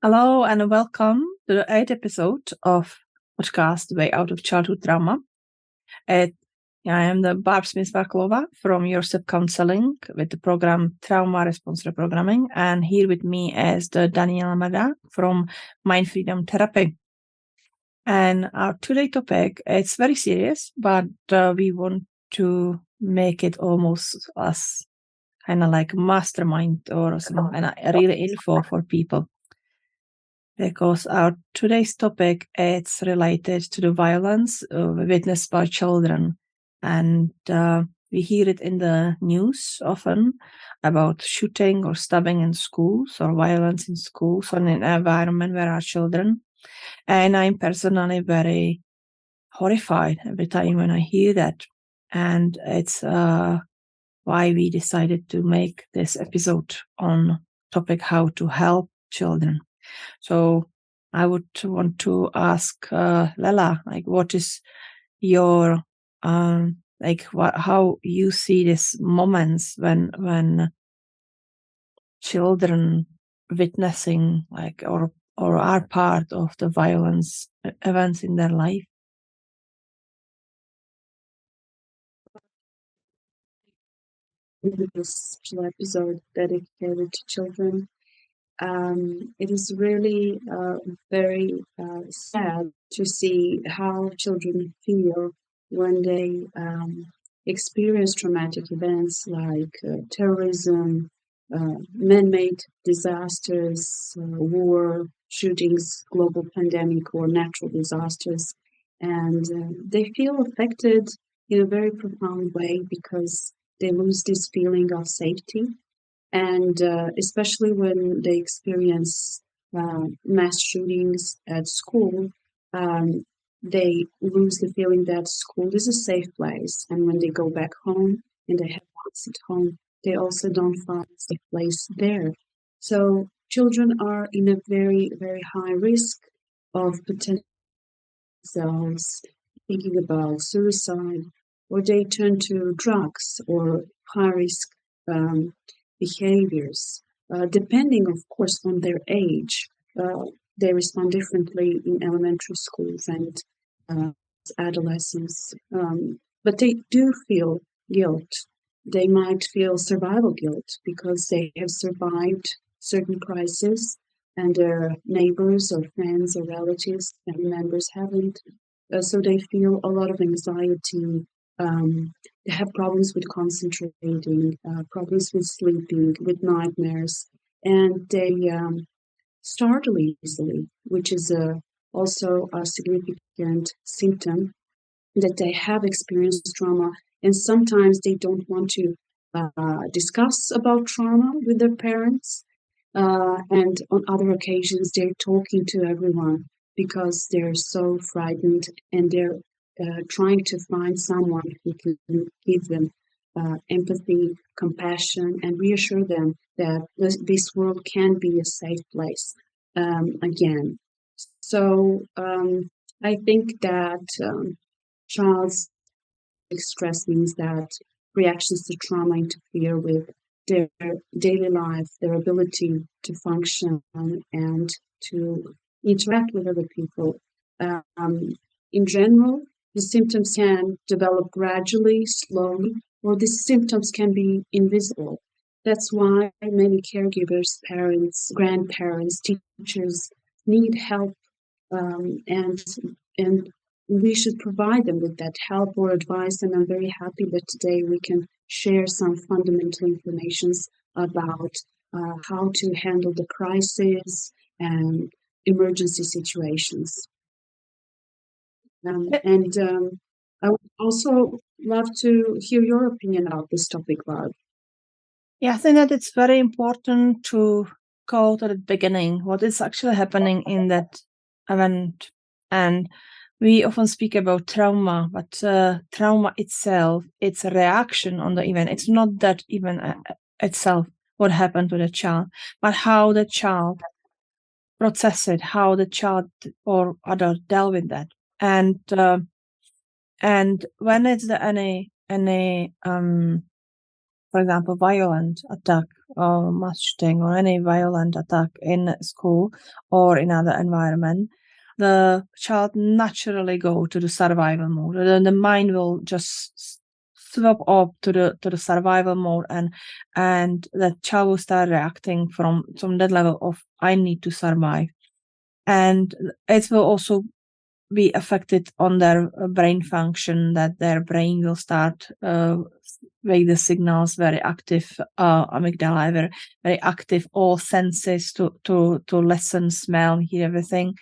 Hello and welcome to the 8th episode of podcast Way Out of Childhood Trauma. I am the Barb Varcl from Your Step Counseling with the program Trauma Response Reprogramming, and here with me is the Danijela Mrdak from Mind Freedom Therapy. And our today topic, it's very serious, but we want to make it almost as kind of like mastermind or some kind of real info for people. Because our today's topic it's related to the violence witnessed by children, and we hear it in the news often about shooting or stabbing in schools or violence in schools or in an environment where our children. And I'm personally very horrified every time when I hear that, and it's why we decided to make this episode on topic how to help children. So I would want to ask Lela, like, what is your how you see these moments when children witnessing or are part of the violence events in their life? In this special episode dedicated to children. It is really very sad to see how children feel when they experience traumatic events like terrorism, man-made disasters, war, shootings, global pandemic, or natural disasters. And they feel affected in a very profound way because they lose this feeling of safety, and especially when they experience mass shootings at school, um, they lose the feeling that school is a safe place. And when they go back home and they have lots at home, they also don't find a safe place there. So children are in a very, very high risk of potential themselves, thinking about suicide, or they turn to drugs or high risk um, behaviors. Depending, of course, on their age, they respond differently in elementary schools and uh, adolescence. But they do feel guilt. They might feel survival guilt because they have survived certain crises and their neighbors or friends or relatives, family members haven't. So they feel a lot of anxiety. They have problems with concentrating, problems with sleeping, with nightmares, and they startle easily, which is also a significant symptom that they have experienced trauma, and sometimes they don't want to discuss about trauma with their parents. And on other occasions, they're talking to everyone because they're so frightened, and they're trying to find someone who can give them empathy, compassion, and reassure them that this world can be a safe place again. So I think that child's stress means that reactions to trauma interfere with their daily life, their ability to function and to interact with other people. Um, in general, the symptoms can develop gradually, slowly, or the symptoms can be invisible. That's why many caregivers, parents, grandparents, teachers need help, and we should provide them with that help or advice. And I'm very happy that today we can share some fundamental information about how to handle the crisis and emergency situations. And I would also love to hear your opinion about this topic, Barb. Yeah, I think that it's very important to go to the beginning, what is actually happening in that event. And we often speak about trauma, but trauma itself, it's a reaction on the event. It's not that event itself, what happened to the child, but how the child processed it, how the child or other dealt with that. And when it's any for example, violent attack or mass shooting or any violent attack in school or in other environment, the child naturally go to the survival mode. The mind will just swap up to the survival mode, and the child will start reacting from that level of I need to survive. And it will also be affected on their brain function, that their brain will start make the signals very active, amygdala very active, all senses to listen, smell, hear everything,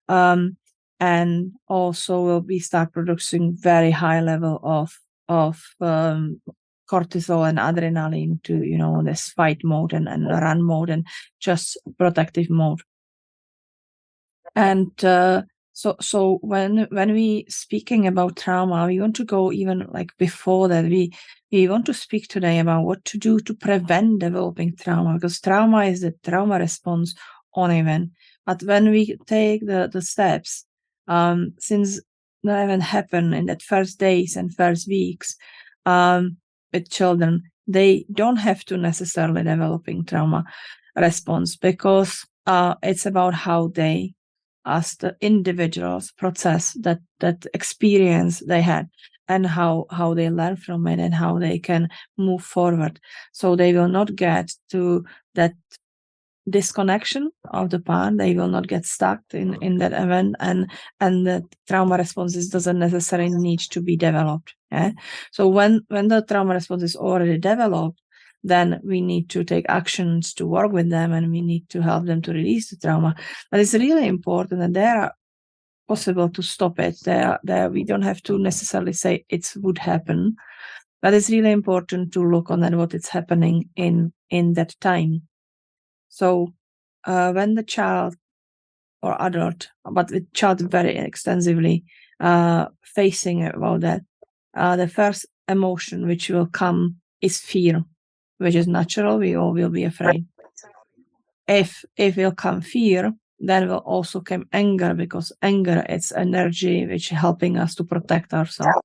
and also will be start producing very high level of cortisol and adrenaline to this fight mode and run mode and just protective mode. And so when we speaking about trauma, we want to go even like before that. We want to speak today about what to do to prevent developing trauma, because trauma is the trauma response on event. But when we take the steps, since the event happened in that first days and first weeks with children, they don't have to necessarily developing trauma response, because it's about how they, as the individuals, process that experience they had, and how they learn from it and how they can move forward. So they will not get to that disconnection of the parent. They will not get stuck in that event, and the trauma responses doesn't necessarily need to be developed. So when the trauma response is already developed, then we need to take actions to work with them, and we need to help them to release the trauma. But it's really important that they are possible to stop it. There we don't have to necessarily say it would happen, but it's really important to look on at what is happening in that time. So when the child or adult, but with child very extensively facing about that, the first emotion which will come is fear, which is natural. We all will be afraid. If will come fear, then will also come anger, because anger is energy which is helping us to protect ourselves.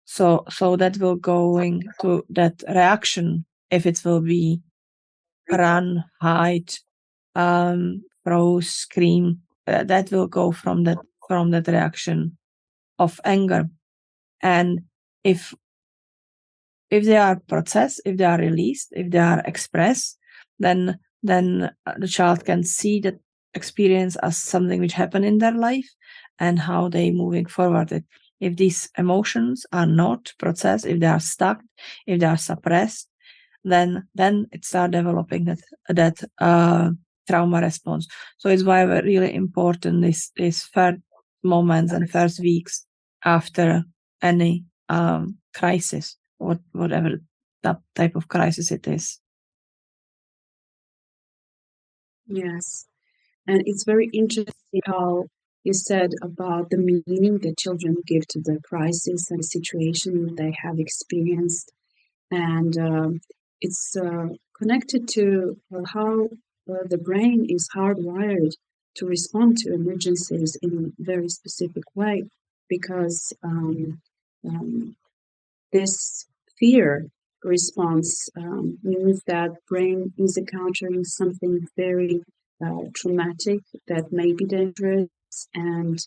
So that will going to that reaction. If it will be run, hide, froze, scream, that will go from that reaction of anger. And if they are processed, if they are released, if they are expressed, then the child can see that experience as something which happened in their life and how they moving forward. If these emotions are not processed, if they are stuck, if they are suppressed, then it starts developing that trauma response. So it's why really important is first moments and first weeks after any crisis, whatever that type of crisis it is. Yes, and it's very interesting how you said about the meaning that children give to the crisis and the situation they have experienced, and it's connected to how the brain is hardwired to respond to emergencies in a very specific way, because this fear response means that brain is encountering something very traumatic that may be dangerous, and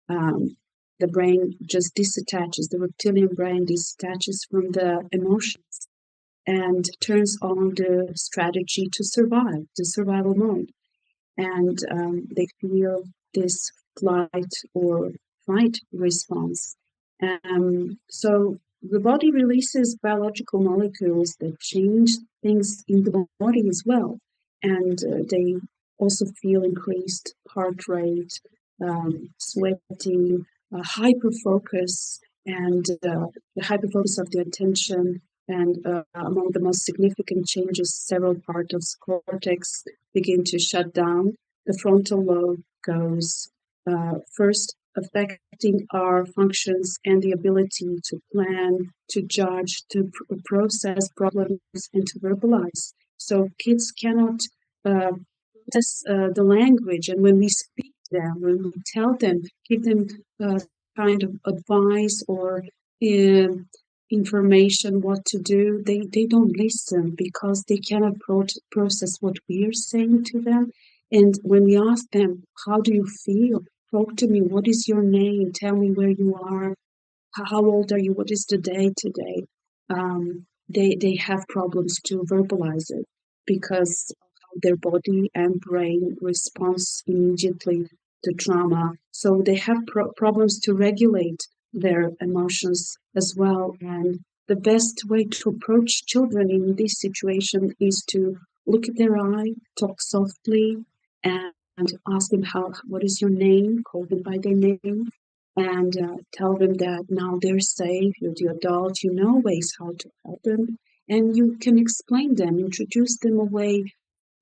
the brain just disattaches, the reptilian brain disattaches from the emotions and turns on the strategy to survive, the survival mode. And they feel this flight or fight response. So the body releases biological molecules that change things in the body as well. And they also feel increased heart rate, sweating, hyperfocus, and the hyperfocus of the attention. And among the most significant changes, several parts of the cortex begin to shut down. The frontal lobe goes first, affecting our functions and the ability to plan, to judge, to process problems, and to verbalize. So kids cannot process the language, and when we speak to them, when we tell them, give them kind of advice or information what to do, they don't listen because they cannot process what we are saying to them. And when we ask them, how do you feel? Talk to me. What is your name? Tell me where you are. How old are you? What is the day today? They have problems to verbalize it because their body and brain responds immediately to trauma. So they have problems to regulate their emotions as well. And the best way to approach children in this situation is to look at their eye, talk softly, and ask them what is your name, call them by their name, and tell them that now they're safe, you're the adult, you know ways how to help them, and you can explain them, introduce them a way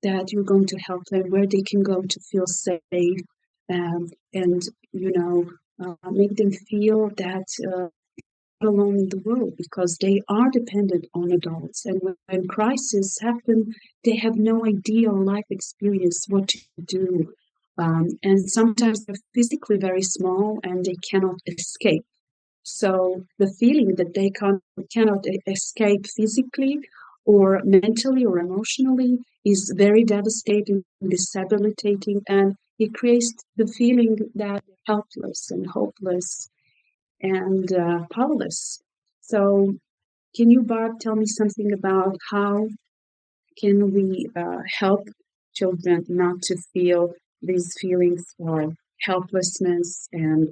that you're going to help them, where they can go to feel safe, and make them feel that alone in the world, because they are dependent on adults, and when crises happen, they have no idea or life experience what to do. And sometimes they're physically very small and they cannot escape. So the feeling that they cannot escape physically or mentally or emotionally is very devastating, disabilitating, and it creates the feeling that they're helpless and hopeless and powerless. So can you, Barb, tell me something about how can we help children not to feel these feelings of helplessness and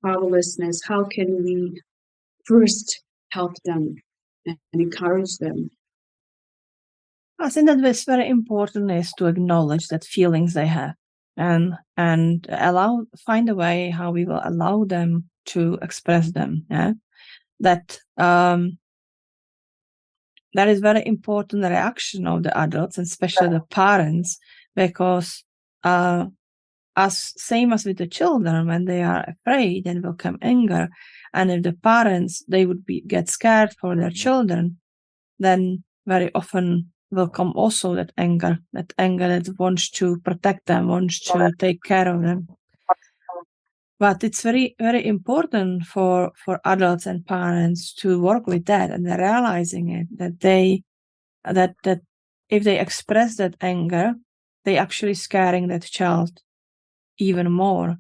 powerlessness? How can we first help them and encourage them? I think that what's very important is to acknowledge that feelings they have and find a way how we will allow them to express them. Yeah? That is very important reaction of the adults, and especially the parents, because same as with the children, when they are afraid, then will come anger. And if the parents, they would get scared for their children, then very often will come also that anger that wants to protect them, wants to take care of them. But it's very, very important for adults and parents to work with that, and they're realizing it, that if they express that anger, they actually scaring that child even more,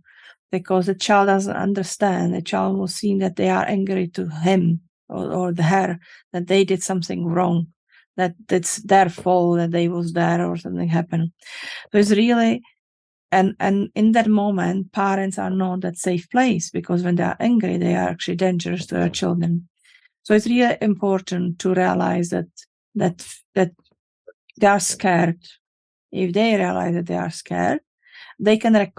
because the child doesn't understand. The child will see that they are angry to him or her, that they did something wrong, that it's their fault that they was there or something happened. So it's really, and in that moment, parents are not that safe place, because when they are angry, they are actually dangerous to their children. So it's really important to realize that they are scared. If they realize that they are scared, they can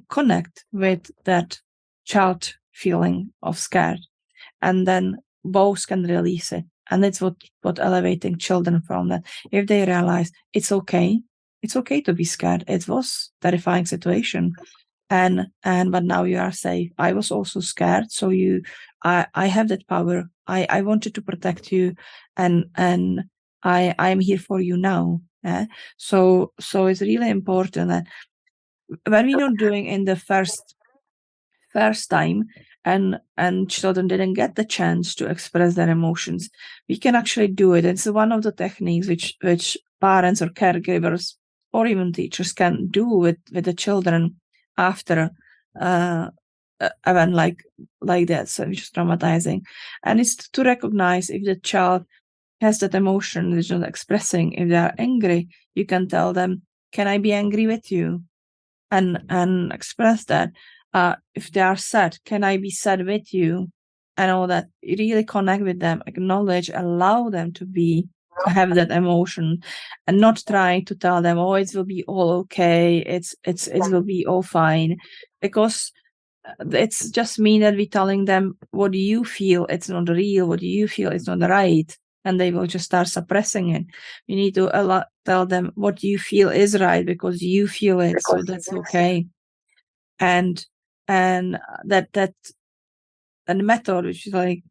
connect with that child feeling of scared, and then both can release it. And that's what elevating children from that. If they realize it's okay to be scared. It was a terrifying situation, but now you are safe. I was also scared, so I have that power. I wanted to protect you, and I'm here for you now. So it's really important that when we're not doing in the first time, and children didn't get the chance to express their emotions, we can actually do it. It's one of the techniques which parents or caregivers or even teachers can do with the children after event like that, so which is traumatizing. And it's to recognize if the child has that emotion, is not expressing. If they are angry, you can tell them, can I be angry with you? And express that. If they are sad, can I be sad with you? And all that. Really connect with them, acknowledge, allow them to have that emotion, and not trying to tell them, oh, it will be all okay, it will be all fine, because it's just mean that we're telling them what do you feel, it's not real, what do you feel, it's not right, and they will just start suppressing it. You need to tell them what you feel is right, because you feel it, so that's okay. And that and method, which is like,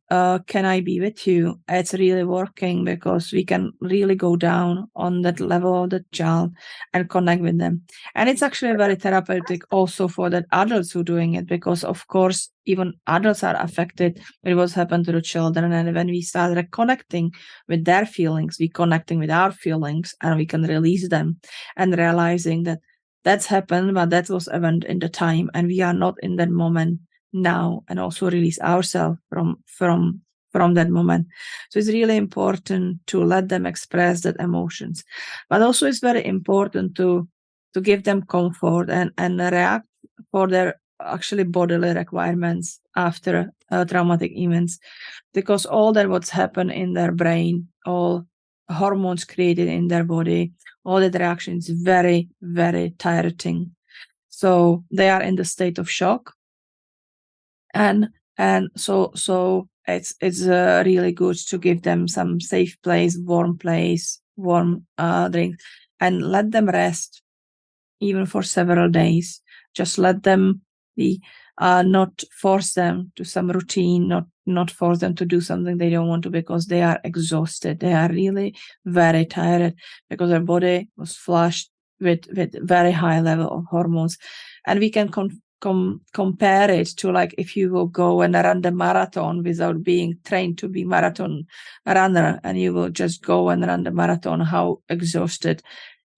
can I be with you? It's really working because we can really go down on that level of the child and connect with them. And it's actually very therapeutic also for the adults who are doing it, because of course, even adults are affected with what's happened to the children. And when we start reconnecting with their feelings, we connecting with our feelings, and we can release them and realizing that that's happened, but that was event in the time, and we are not in that moment now, and also release ourselves from that moment. So it's really important to let them express that emotions, but also it's very important to give them comfort and react for their actually bodily requirements after traumatic events, because all that what's happened in their brain, all hormones created in their body, all that reaction is very, very tiring. So they are in the state of shock, and so it's really good to give them some safe place, warm drink, and let them rest even for several days. Just let them be, not force them to some routine, not force them to do something they don't want to, because they are exhausted. They are really very tired because their body was flushed with very high level of hormones. And we can compare it to, like, if you will go and run the marathon without being trained to be marathon runner, and you will just go and run the marathon, how exhausted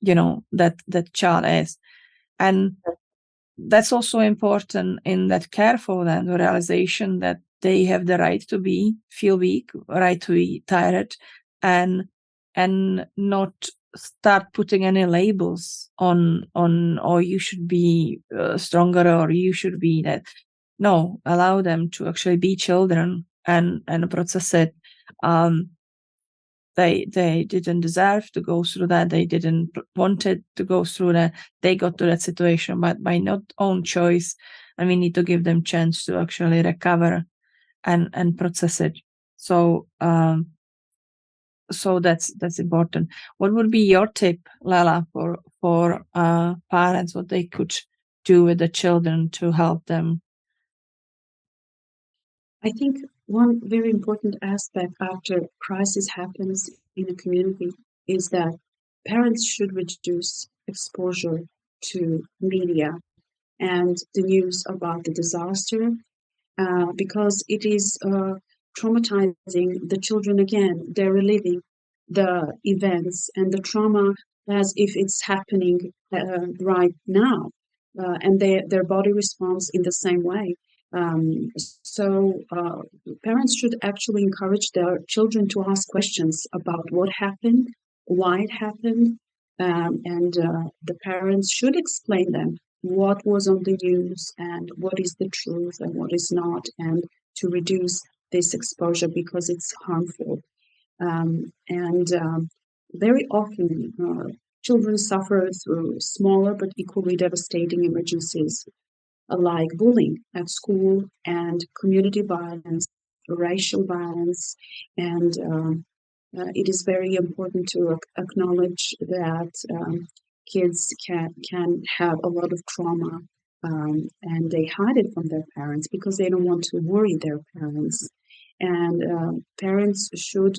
that child is. And that's also important in that care for them, the realization that they have the right to feel weak, right to be tired, and not start putting any labels on or you should be stronger, or you should be that. No, allow them to actually be children and process it. They didn't deserve to go through that. They didn't wanted to go through that. They got to that situation, but by not own choice. And we need to give them chance to actually recover and process it. So so that's important. What would be your tip, Lala, for parents, what they could do with the children to help them? I think one very important aspect after crisis happens in a community is that parents should reduce exposure to media and the news about the disaster, because it is traumatizing the children again. They're reliving the events and the trauma as if it's happening right now, and their body responds in the same way. So parents should actually encourage their children to ask questions about what happened, why it happened, and the parents should explain them what was on the news and what is the truth and what is not, and to reduce this exposure because it's harmful. And very often, children suffer through smaller but equally devastating emergencies, like bullying at school and community violence, racial violence, and it is very important to acknowledge that kids can have a lot of trauma, and they hide it from their parents because they don't want to worry their parents. And parents should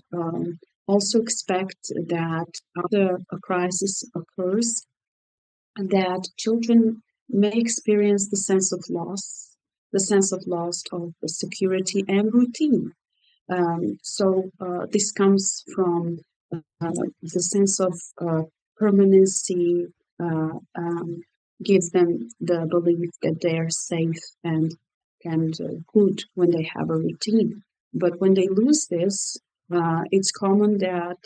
also expect that after a crisis occurs, that children may experience the sense of loss of security and routine. So this comes from the sense of permanency, gives them the belief that they are safe and good when they have a routine. But when they lose this, it's common that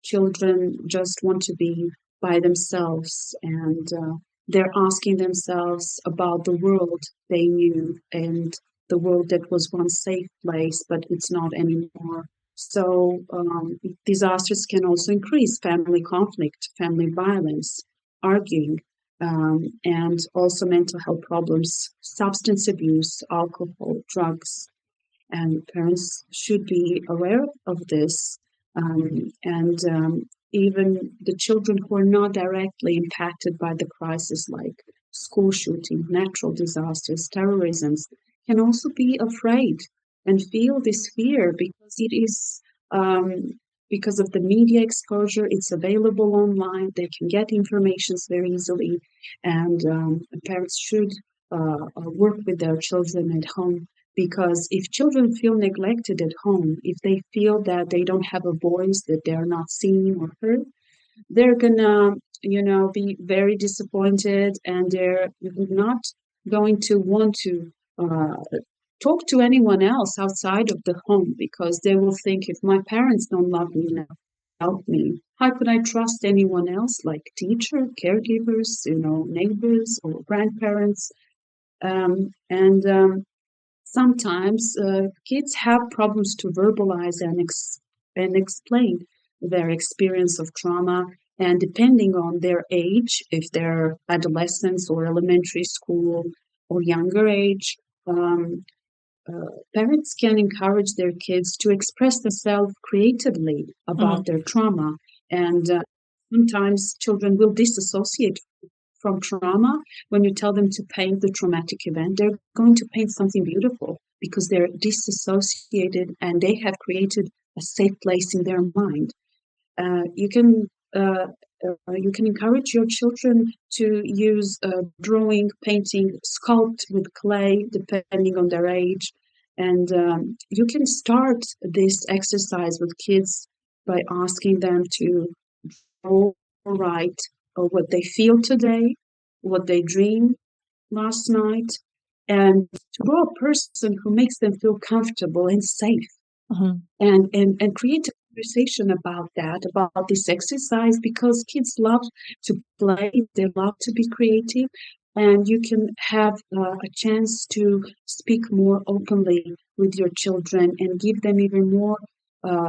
children just want to be by themselves, and they're asking themselves about the world they knew and the world that was once safe place, but it's not anymore. So disasters can also increase family conflict, family violence, arguing, and also mental health problems, substance abuse, alcohol, drugs. And parents should be aware of this. And even the children who are not directly impacted by the crisis, like school shooting, natural disasters, terrorism, can also be afraid and feel this fear because it is because of the media exposure. It's available online. They can get information very easily, and parents should work with their children at home, because if children feel neglected at home, if they feel that they don't have a voice, that they're not seen or heard, they're gonna, be very disappointed, and they're not going to want to talk to anyone else outside of the home, because they will think, if my parents don't love me enough, help me, how could I trust anyone else, like teacher, caregivers, neighbors or grandparents? And sometimes kids have problems to verbalize and explain their experience of trauma. And depending on their age, if they're adolescents or elementary school or younger age, um, parents can encourage their kids to express themselves creatively about their trauma. And sometimes children will disassociate from trauma. When you tell them to paint the traumatic event, they're going to paint something beautiful because they're disassociated and they have created a safe place in their mind. You can encourage your children to use drawing, painting, sculpt with clay, depending on their age. And you can start this exercise with kids by asking them to draw or write what they feel today, what they dreamed last night, and to draw a person who makes them feel comfortable and safe, and create a conversation about this exercise, because kids love to play, they love to be creative, and you can have a chance to speak more openly with your children and give them even more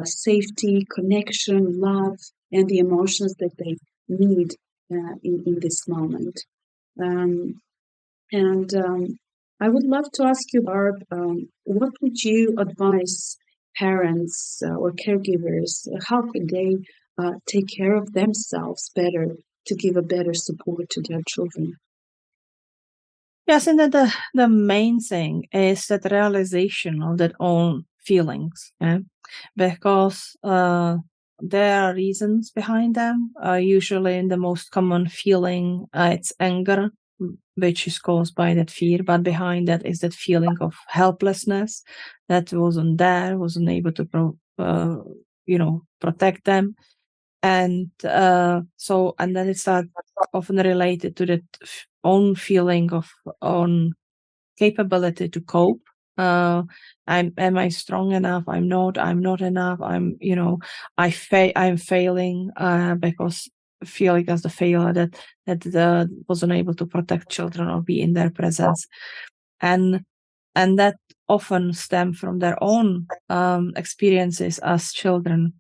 safety, connection, love, and the emotions that they need in this moment. Um, and I would love to ask you, Barb, what would you advise parents or caregivers? How could they take care of themselves better to give a better support to their children? Yes, and the main thing is that realization of their own feelings, because there are reasons behind them. Usually, the most common feeling it's anger, which is caused by that fear, but behind that is that feeling of helplessness that wasn't there, wasn't able to protect them. And and then it's often related to that own feeling of own capability to cope. Am I strong enough? I'm not enough. I'm failing because feeling as the failure that wasn't able to protect children or be in their presence, and that often stem from their own experiences as children.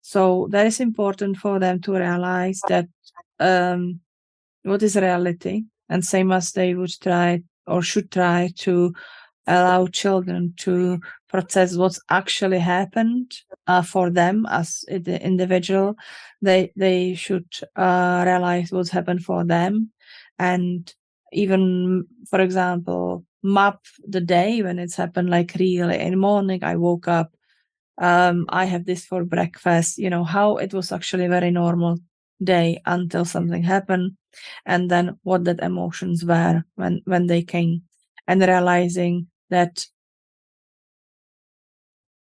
So that is important for them to realize that what is reality, and same as they would try or should try to allow children to process what's actually happened for them as the individual. They should realize what's happened for them, and even, for example, map the day when it's happened. Like, really, in the morning I woke up, I have this for breakfast, how it was actually a very normal day until something happened, and then what that emotions were when they came, and realizing that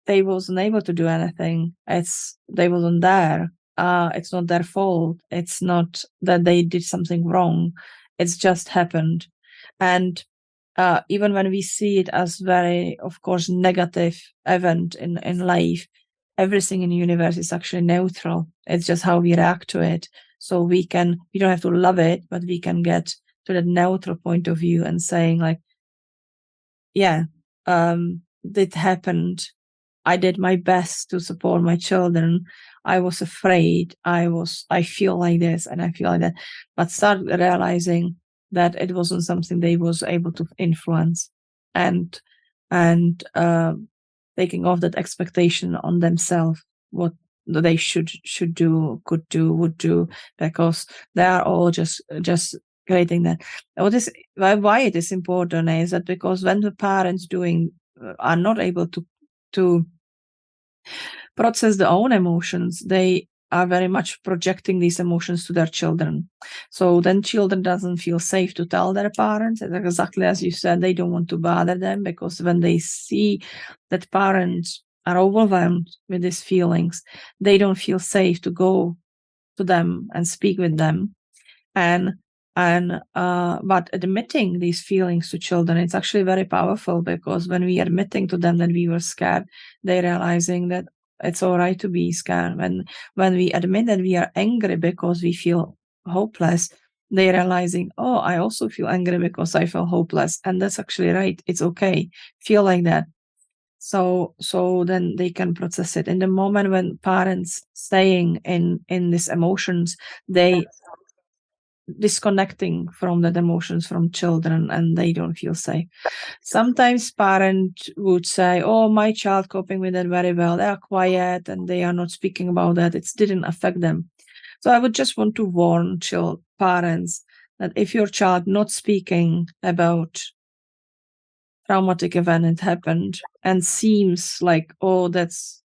they wasn't able to do anything. They wasn't there. It's not their fault. It's not that they did something wrong. It's just happened. And even when we see it as very, of course, negative event in life, everything in the universe is actually neutral. It's just how we react to it. So we don't have to love it, but we can get to the neutral point of view and saying, like, yeah, it happened. I did my best to support my children. I was afraid. I feel like this and I feel like that, but start realizing that it wasn't something they was able to influence, and taking off that expectation on themselves, what they should do, could do, would do, because they are all just creating that. Why it is important is that because when the parents are not able to process their own emotions, they are very much projecting these emotions to their children. So then children doesn't feel safe to tell their parents. And exactly as you said, they don't want to bother them, because when they see that parents are overwhelmed with these feelings, they don't feel safe to go to them and speak with them. But admitting these feelings to children, it's actually very powerful, because when we are admitting to them that we were scared, they're realizing that it's all right to be scared. When we admit that we are angry because we feel hopeless, they're realizing, oh, I also feel angry because I feel hopeless. And that's actually right. It's okay. Feel like that. So then they can process it. In the moment when parents staying in these emotions, they disconnecting from that emotions from children, and they don't feel safe. Sometimes parents would say, oh, my child coping with it very well, they are quiet and they are not speaking about that, it didn't affect them. So I would just want to warn parents that if your child not speaking about traumatic event that happened and seems like, oh, that's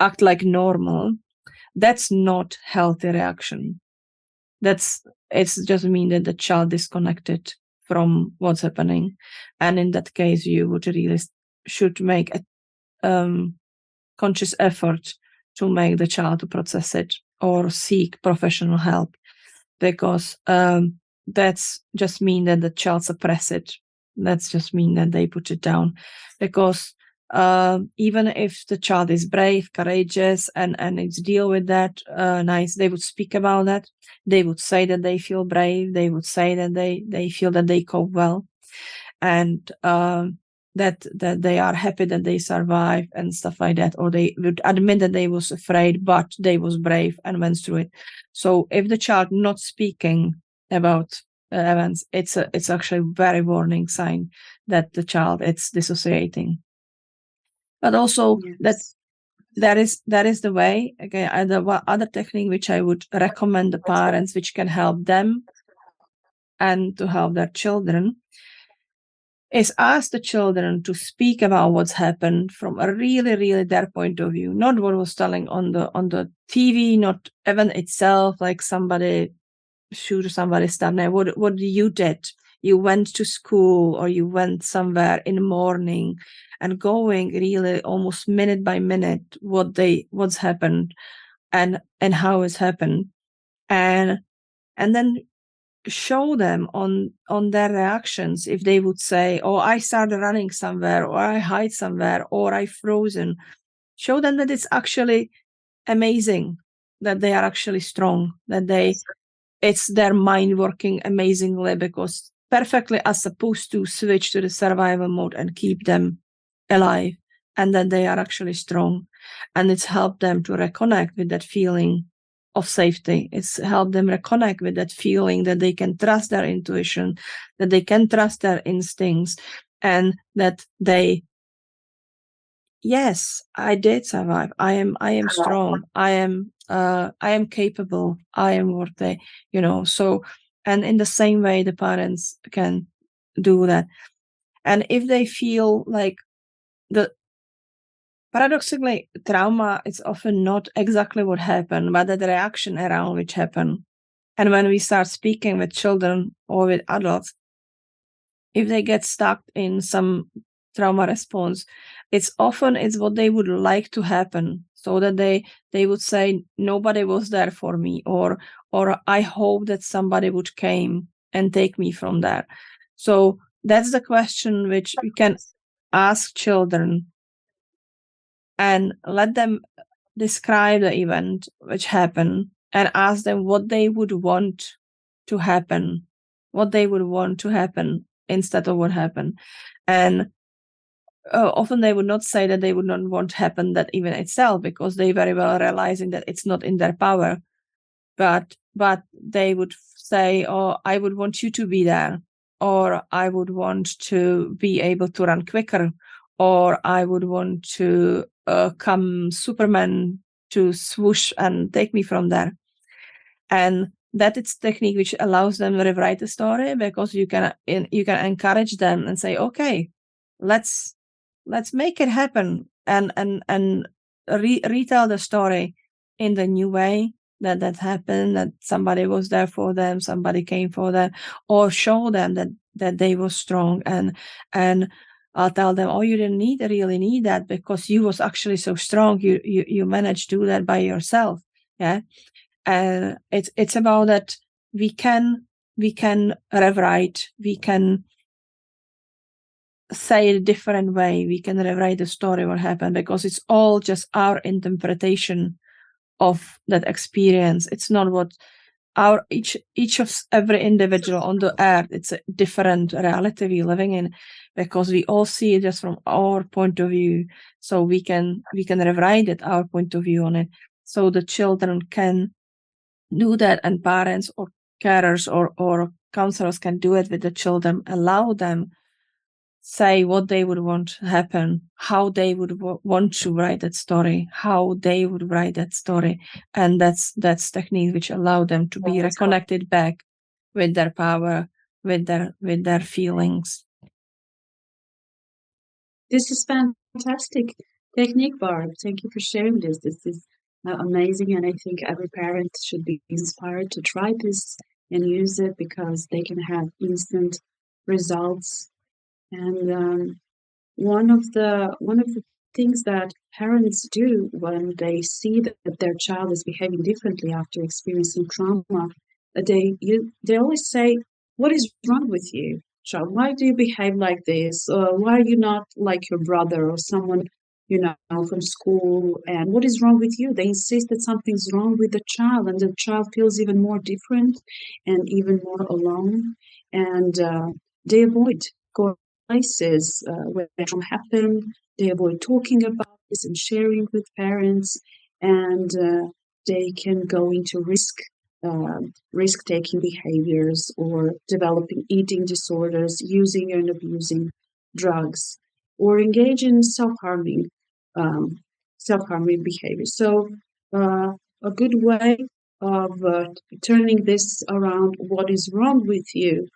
act like normal, that's not healthy reaction. It's just mean that the child disconnected from what's happening, and in that case you would really should make a conscious effort to make the child to process it or seek professional help, because that's just mean that the child suppress it. That's just mean that they put it down, because even if the child is brave, courageous, and it's deal with that nice, they would speak about that. They would say that they feel brave. They would say that they feel that they cope well, and that they are happy that they survive and stuff like that, or they would admit that they was afraid, but they was brave and went through it. So if the child not speaking about events, it's actually a very warning sign that the child it's dissociating. But also Yes. that is the way. Again, the other technique which I would recommend the parents, which can help them and to help their children, is ask the children to speak about what's happened from a really, really their point of view, not what was telling on the TV, not event itself, like somebody shoot somebody, stuff. Now, what you did? You went to school or you went somewhere in the morning, and going really almost minute by minute what's happened and how it's happened, and then show them on their reactions. If they would say, oh, I started running somewhere, or I hide somewhere, or I frozen, show them that it's actually amazing, that they are actually strong, that it's their mind working amazingly, because perfectly as supposed to switch to the survival mode and keep them alive, and that they are actually strong. And it's helped them to reconnect with that feeling of safety. It's helped them reconnect with that feeling that they can trust their intuition, that they can trust their instincts, and that yes, I did survive. I am strong. I am capable. I am worthy, so, and in the same way the parents can do that. And if they feel like paradoxically, trauma is often not exactly what happened, but the reaction around which happened. And when we start speaking with children or with adults, if they get stuck in some trauma response, it's what they would like to happen, so that they would say, nobody was there for me, or I hope that somebody would came and take me from there. So that's the question which we can ask children, and let them describe the event which happened, and ask them what they would want to happen, instead of what happened. And often they would not say that they would not want to happen that event itself, because they very well realizing that it's not in their power. But they would say, oh, I would want you to be there, or I would want to be able to run quicker, or I would want to come Superman to swoosh and take me from there. And that it's technique which allows them to rewrite the story, because you can encourage them and say, okay, let's make it happen, and retell the story in the new way that happened, that somebody was there for them, somebody came for them, or show them that they were strong, and I'll tell them, oh, you didn't really need that, because you was actually so strong, you managed to do that by yourself. Yeah. And it's about that we can rewrite, we can say it a different way, we can rewrite the story what happened, because it's all just our interpretation of that experience. It's not what each of every individual on the earth, it's a different reality we're living in, because we all see it just from our point of view. So we can rewrite it, our point of view on it, so the children can do that, and parents or carers or counselors can do it with the children, allow them say what they would want to happen, how they would want to write that story, how they would write that story. And that's technique which allow them to be reconnected back with their power, with their feelings. This is fantastic technique, Barb. Thank you for sharing this. This is amazing, and I think every parent should be inspired to try this and use it, because they can have instant results. And one of the things that parents do when they see that their child is behaving differently after experiencing trauma, they always say, "What is wrong with you, child? Why do you behave like this? Why are you not like your brother or someone from school? And what is wrong with you?" They insist that something's wrong with the child, and the child feels even more different and even more alone, and they avoid going places where trauma happened. They avoid talking about this and sharing with parents, and they can go into risk-taking behaviors, or developing eating disorders, using and abusing drugs, or engage in um, self-harming behavior. So, a good way of turning this around, what is wrong with you,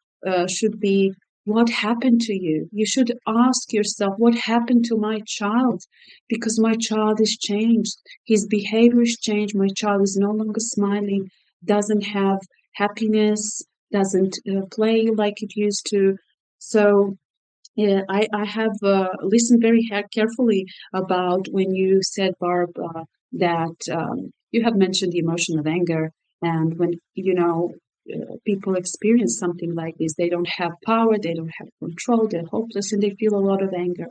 should be, what happened to you? You should ask yourself, what happened to my child? Because my child is changed. His behavior is changed. My child is no longer smiling, doesn't have happiness, doesn't play like it used to. So, yeah, I have listened very carefully about when you said, Barb, that you have mentioned the emotion of anger. And when, people experience something like this, they don't have power, they don't have control, they're hopeless, and they feel a lot of anger.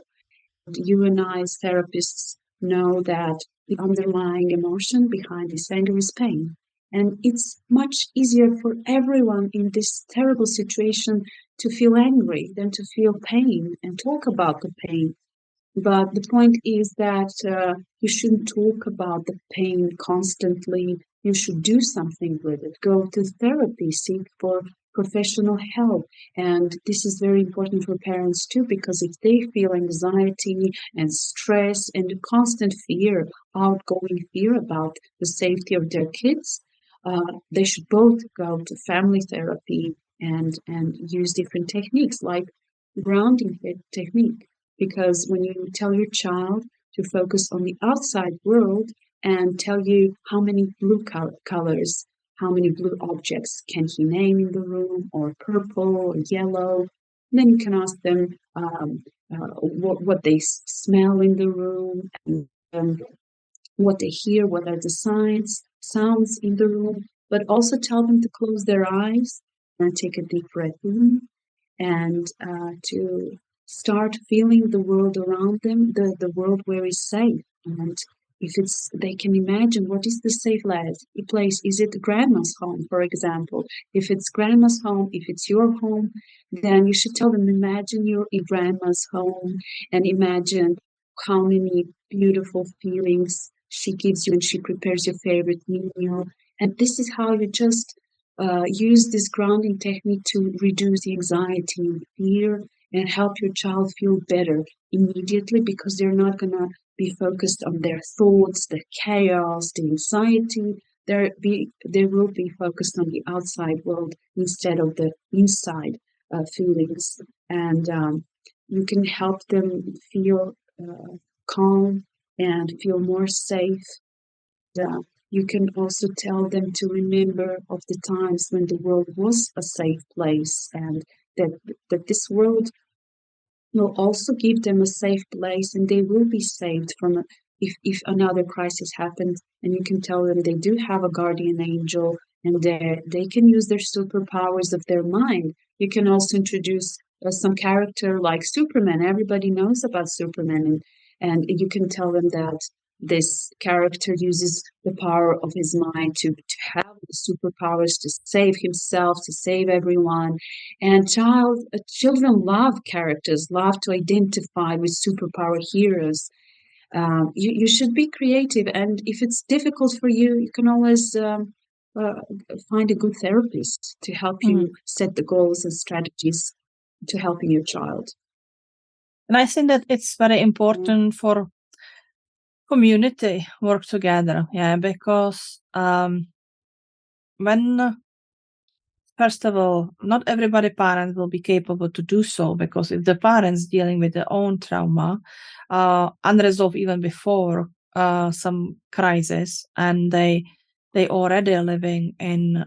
You and I, as therapists, know that the underlying emotion behind this anger is pain. And it's much easier for everyone in this terrible situation to feel angry than to feel pain and talk about the pain. But the point is that you shouldn't talk about the pain constantly. You should do something with it. Go to therapy, seek for professional help. And this is very important for parents too, because if they feel anxiety and stress and constant fear, outgoing fear about the safety of their kids, they should both go to family therapy and use different techniques like grounding technique. Because when you tell your child to focus on the outside world and tell you how many blue colors, how many blue objects can he name in the room, or purple or yellow, then you can ask them what they smell in the room, and what they hear, what are the sounds in the room, but also tell them to close their eyes and take a deep breath in, and to start feeling the world around them, the world where it's safe. And if they can imagine, what is the safe place? Is it grandma's home, for example? If it's grandma's home, if it's your home, then you should tell them, imagine you're in grandma's home, and imagine how many beautiful feelings she gives you when she prepares your favorite meal. And this is how you just use this grounding technique to reduce the anxiety and fear, and help your child feel better immediately, because they're not going to be focused on their thoughts, the chaos, the anxiety. they will be focused on the outside world instead of the inside feelings, and you can help them feel calm and feel more safe. You can also tell them to remember of the times when the world was a safe place, and that this world will also give them a safe place, and they will be saved from if another crisis happens. And you can tell them they do have a guardian angel, and they can use their superpowers of their mind. You can also introduce some character like Superman. Everybody knows about Superman, and you can tell them that this character uses the power of his mind to have the superpowers to save himself, to save everyone. And children love characters, love to identify with superpower heroes. You should be creative, and if it's difficult for you, you can always uh, find a good therapist to help you set the goals and strategies to helping your child. And I think that it's very important for community work together, because when first of all, not everybody parents will be capable to do so, because if the parents dealing with their own trauma, unresolved even before some crisis, and they already are living in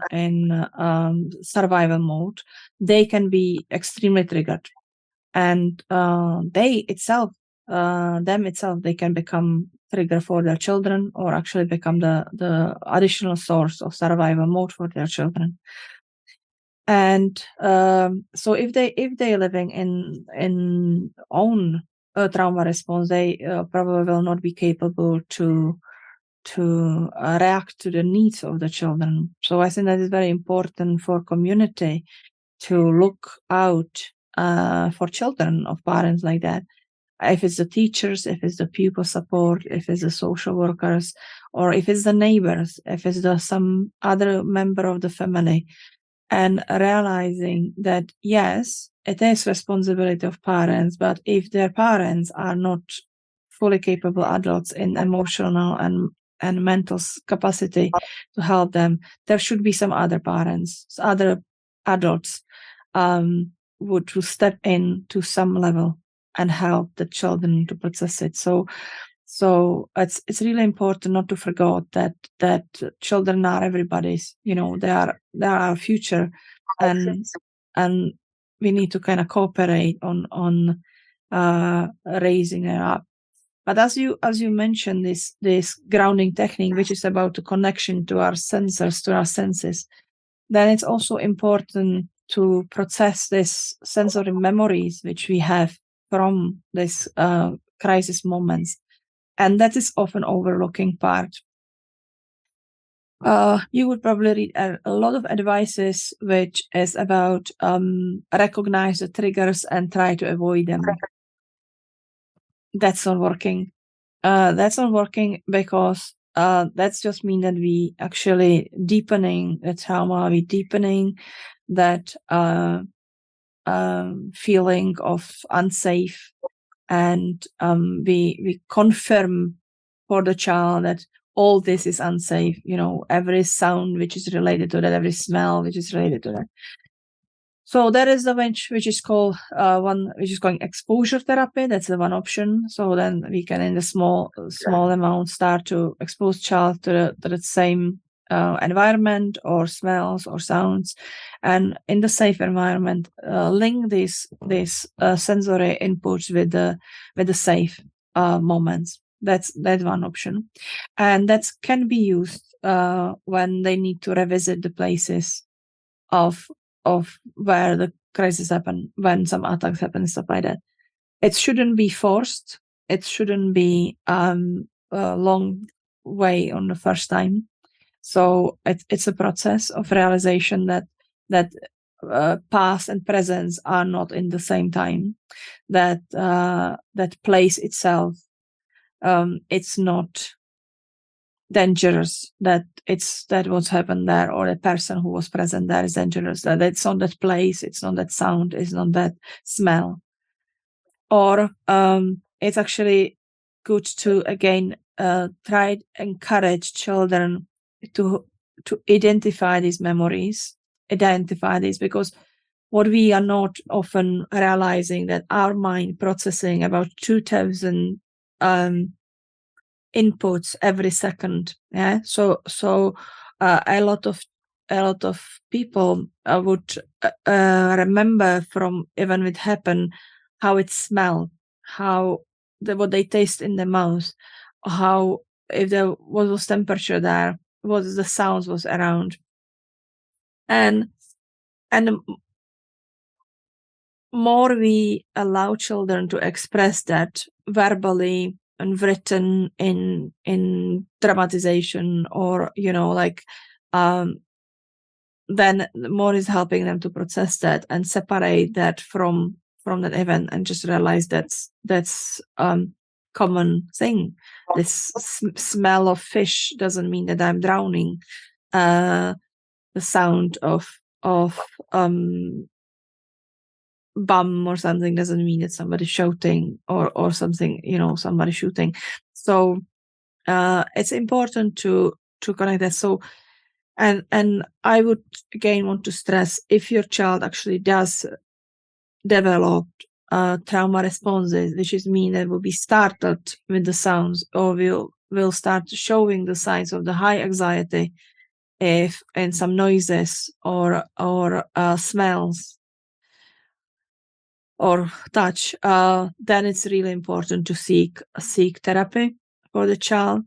survival mode, they can be extremely triggered, and they can become trigger for their children, or actually become the additional source of survival mode for their children. And so if they're living in own trauma response, they probably will not be capable to react to the needs of the children. So I think that is very important for community to look out for children of parents like that. If it's the teachers, if it's the pupil support, if it's the social workers, or if it's the neighbors, if it's some other member of the family. And realizing that, yes, it is responsibility of parents, but if their parents are not fully capable adults in emotional and mental capacity to help them, there should be some other parents, other adults would step in to some level and help the children to process it. So it's really important not to forget that children are everybody's, they are our future, and we need to kind of cooperate on raising them up. But as you mentioned, this grounding technique, which is about the connection to our sensors, to our senses, then it's also important to process this sensory memories which we have from this crisis moments. And that is often overlooking part. You would probably read a lot of advices which is about recognize the triggers and try to avoid them. That's not working. That's not working because that's just mean that we actually deepening the trauma, we deepening that feeling of unsafe, and we confirm for the child that all this is unsafe, every sound which is related to that, every smell which is related to that. So that is the which is called which is called exposure therapy. That's the one option. So then we can, in the small amount, start to expose child to the same environment or smells or sounds, and in the safe environment, link these sensory inputs with the safe moments. That's one option, and that can be used when they need to revisit the places of where the crisis happen, when some attacks happen, stuff like that. It shouldn't be forced. It shouldn't be a long way on the first time. So it's a process of realization that past and presence are not in the same time. That place itself, it's not dangerous, that what's happened there, or the person who was present there is dangerous, that it's not that place, it's not that sound, it's not that smell. Or it's actually good to again try to encourage children to identify these memories, because what we are not often realizing that our mind processing about 2,000 inputs every second. Yeah, so a lot of people would remember from even it happened, how it smelled, how what they taste in the mouth, how if there was temperature there, what the sounds was around, and more we allow children to express that verbally and written in dramatization, or then more is helping them to process that and separate that from that event, and just realize that's common thing. This smell of fish doesn't mean that I'm drowning. The sound of bomb or something doesn't mean it's somebody shouting or something, somebody shooting. So it's important to connect that. So and I would again want to stress, if your child actually does develop trauma responses, which is mean that will be startled with the sounds, or will start showing the signs of the high anxiety if and some noises or smells or touch, then it's really important to seek therapy for the child.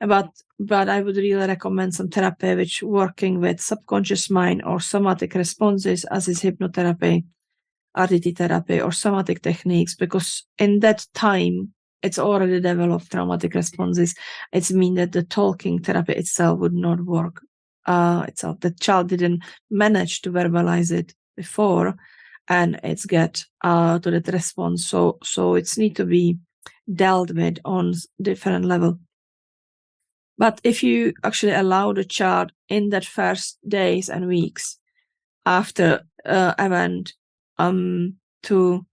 But I would really recommend some therapy which working with subconscious mind or somatic responses, as is hypnotherapy, RTT therapy, or somatic techniques, because in that time it's already developed traumatic responses. It's mean that the talking therapy itself would not work itself. The child didn't manage to verbalize it before, and it's get to that response. So it's need to be dealt with on different level. But if you actually allow the child in that first days and weeks after event to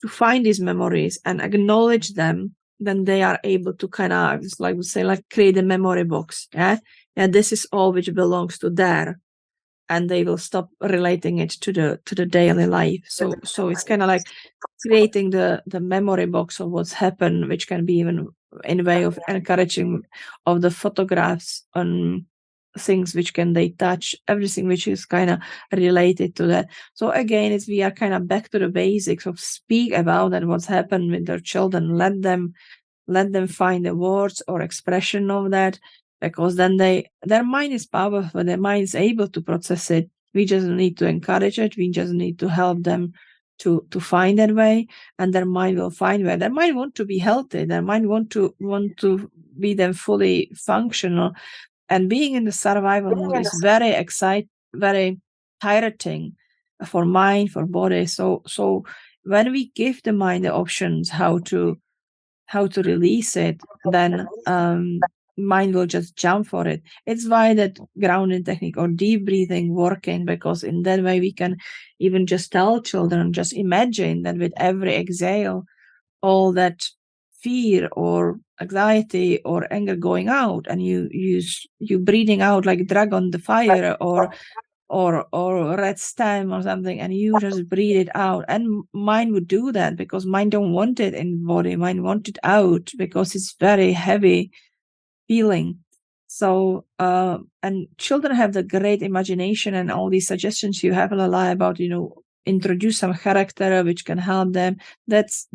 find these memories and acknowledge them, then they are able to kind of, like we say, like create a memory box. Yeah, and this is all which belongs to there, and they will stop relating it to the daily life. So it's kind of like creating the memory box of what's happened, which can be even in a way of encouraging of the photographs on things which can they touch, everything which is kind of related to that. So again, we are kind of back to the basics of speak about that, what's happened with their children. Let them find the words or expression of that, because then their mind is powerful, their mind is able to process it. We just need to encourage it. We just need to help them to find that way, and their mind will find where. Their mind want to be healthy. Their mind want to be then fully functional. And being in the survival mode is very exciting, very tiring for mind, for body. So when we give the mind the options how to release it, then mind will just jump for it. It's why that grounding technique or deep breathing working, because in that way we can even just tell children, just imagine that with every exhale, all that fear or anxiety or anger going out, and you breathing out like dragon the fire or red stem or something, and you just breathe it out. And mind would do that, because mind don't want it in body. Mind want it out because it's very heavy feeling. So and children have the great imagination, and all these suggestions you have a lot about, introduce some character which can help them. That's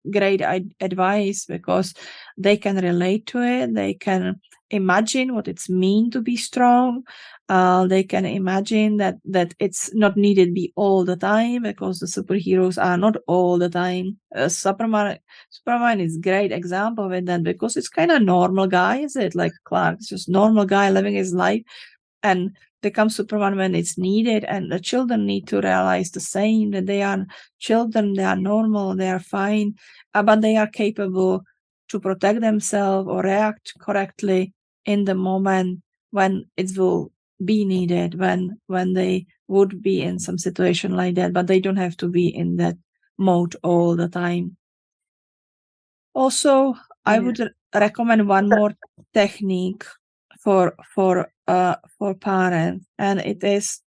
great advice, because they can relate to it. They can imagine what it's mean to be strong. They can imagine that it's not needed be all the time, because the superheroes are not all the time. Superman is great example with that, because it's kind of normal guy, is it? Like Clark, it's just normal guy living his life, and become Superman when it's needed. And the children need to realize the same, that they are children, they are normal, they are fine, but they are capable to protect themselves or react correctly in the moment when it will be needed, when they would be in some situation like that, but they don't have to be in that mode all the time. Also, I would recommend one more technique for parents, and it is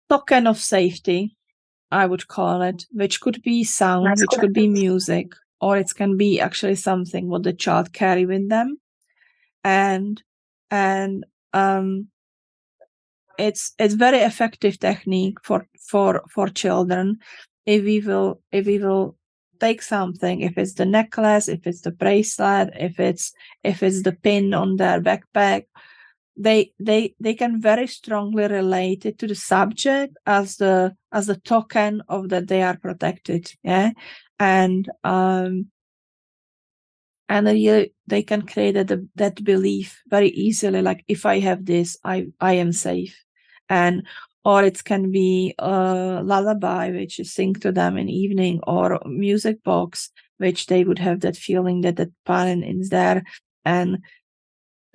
token of safety, I would call it, which could be sound, which could be music, or it can be actually something what the child carry with them, and it's very effective technique for children. If we will take something, if it's the necklace, if it's the bracelet, if it's the pin on their backpack, they can very strongly relate it to the subject as the token of that they are protected. Yeah. And they can create that belief very easily, like, if I have this, I am safe. And or it can be a lullaby which you sing to them in evening, or a music box which they would have that feeling that the parent is there. And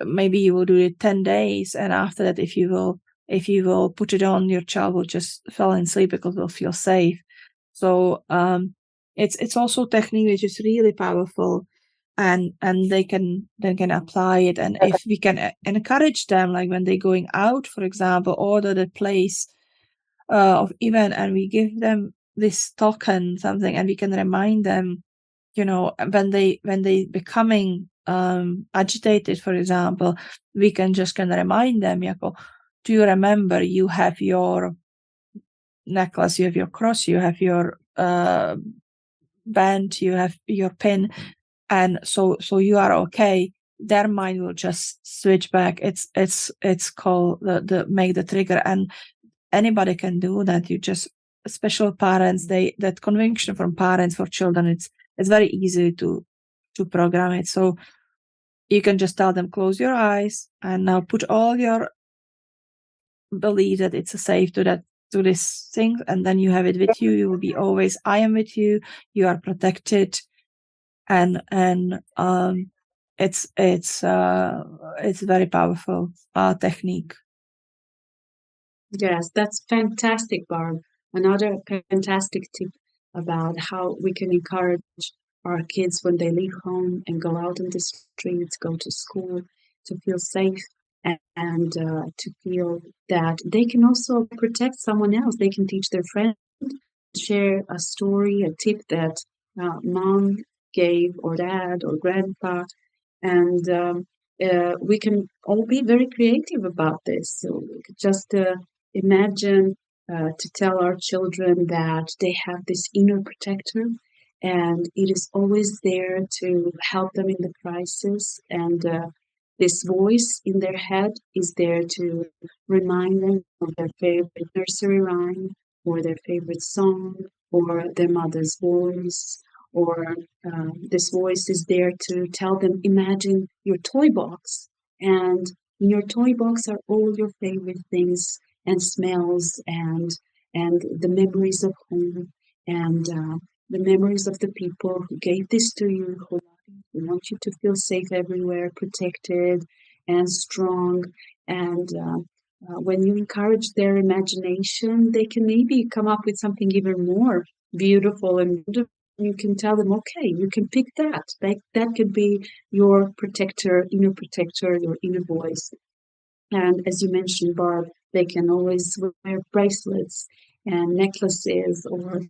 maybe you will do it 10 days, and after that, if you will put it on, your child will just fall asleep because they'll feel safe. So it's also a technique which is really powerful, and they can apply it. And if we can encourage them, like when they're going out, for example, order the place of event, and we give them this token, something, and we can remind them, when they becoming agitated, for example, we can remind them, do you remember you have your necklace, you have your cross, you have your band, you have your pin, and so you are okay. Their mind will just switch back. It's called the make the trigger, and anybody can do that. You just, special parents, that conviction from parents for children, it's very easy to program it. So you can just tell them, close your eyes and now put all your belief that it's safe to this thing, and then you have it with you. You will be always, I am with you. You are protected, and it's very powerful technique. Yes, that's fantastic, Barb. Another fantastic tip about how we can encourage our kids when they leave home and go out in the streets, go to school, to feel safe, and to feel that they can also protect someone else. They can teach their friend, share a story, a tip that mom gave, or dad, or grandpa, and we can all be very creative about this. So we could just imagine to tell our children that they have this inner protector, and it is always there to help them in the crisis. And this voice in their head is there to remind them of their favorite nursery rhyme, or their favorite song, or their mother's voice, or this voice is there to tell them, imagine your toy box, and in your toy box are all your favorite things and smells, and the memories of home, and the memories of the people who gave this to you, who want you to feel safe everywhere, protected and strong. And when you encourage their imagination, they can maybe come up with something even more beautiful and wonderful. You can tell them, okay, you can pick that. That could be your protector, your inner voice. And as you mentioned, Barb, they can always wear bracelets and necklaces, or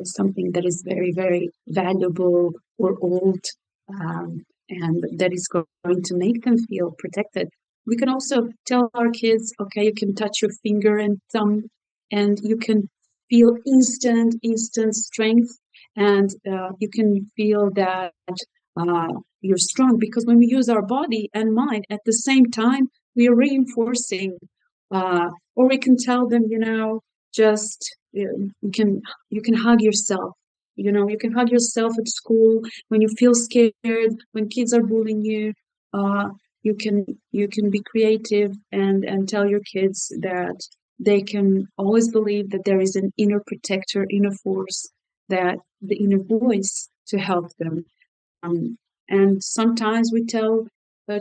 something that is very, very valuable or old, and that is going to make them feel protected. We can also tell our kids, okay, you can touch your finger and thumb, and you can feel instant strength, and you can feel that you're strong, because when we use our body and mind at the same time, we are reinforcing. Or we can tell them, just you can hug yourself. You can hug yourself at school when you feel scared, when kids are bullying you. You can be creative and tell your kids that they can always believe that there is an inner protector, inner force, that the inner voice to help them. And sometimes we tell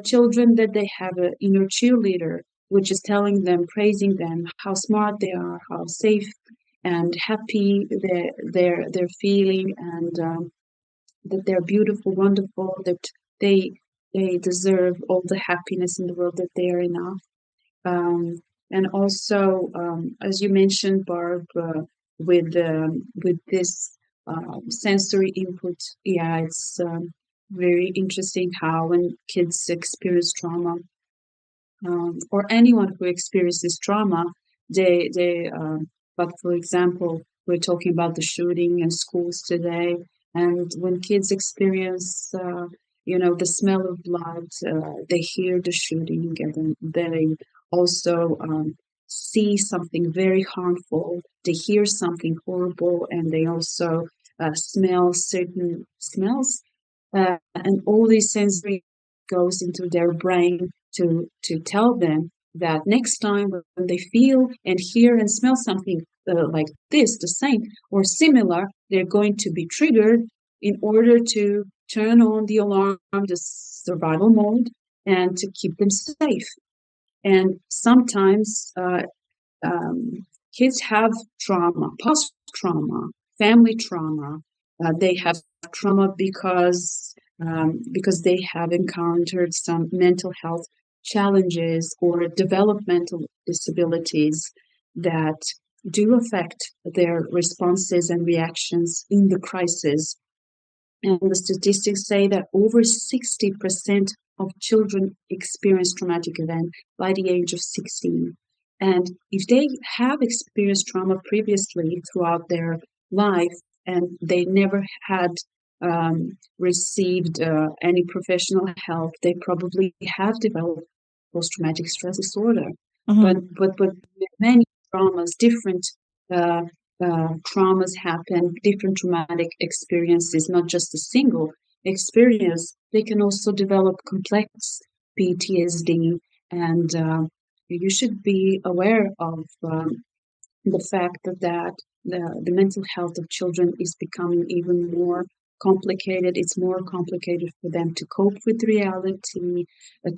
children that they have an inner cheerleader, which is telling them, praising them, how smart they are, how safe and happy they're feeling, and that they're beautiful, wonderful, that they they deserve all the happiness in the world, that they are enough. And also, as you mentioned, Barb, with this sensory input, yeah, it's very interesting how when kids experience trauma, or anyone who experiences trauma, but for example, we're talking about the shooting in schools today, and when kids experience, the smell of blood, they hear the shooting, and then they also see something very harmful, they hear something horrible, and they also smell certain smells, and all these sensory goes into their brain to tell them that next time when they feel and hear and smell something like this, the same or similar, they're going to be triggered in order to turn on the alarm, the survival mode, and to keep them safe. And sometimes kids have trauma, past trauma, family trauma. They have trauma because they have encountered some mental health challenges or developmental disabilities that do affect their responses and reactions in the crisis. And the statistics say that over 60% of children experience traumatic event by the age of 16. And if they have experienced trauma previously throughout their life and they never had received any professional help, they probably have developed post-traumatic stress disorder. Mhm. But many traumas, different uh, traumas happen, different traumatic experiences, not just a single experience. They can also develop complex PTSD, and you should be aware of the fact that the mental health of children is becoming even more complicated. It's more complicated for them to cope with reality,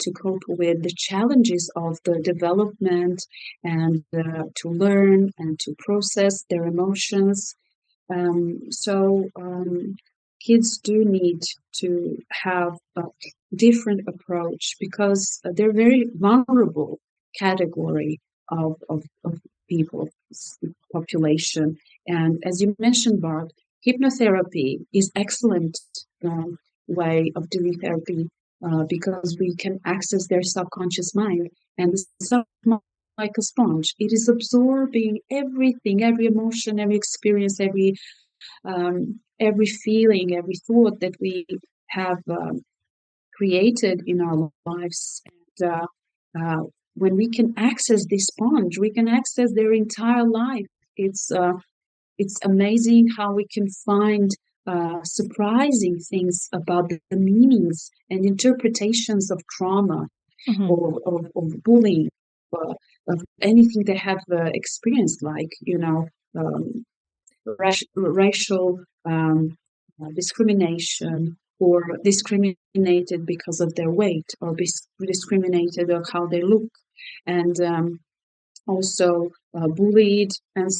to cope with the challenges of the development, and to learn and to process their emotions. So kids do need to have a different approach because they're a very vulnerable category of people, population. And as you mentioned, Barb, hypnotherapy is excellent way of doing therapy because we can access their subconscious mind, and the subconscious like a sponge. It is absorbing everything, every emotion, every experience, every feeling, every thought that we have created in our lives. And when we can access this sponge, we can access their entire life. It's amazing how we can find surprising things about the meanings and interpretations of trauma, Mhm. or of bullying, or of anything they have experienced, like um, racial discrimination, or discriminated because of their weight, or discriminated of how they look, and also bullied, and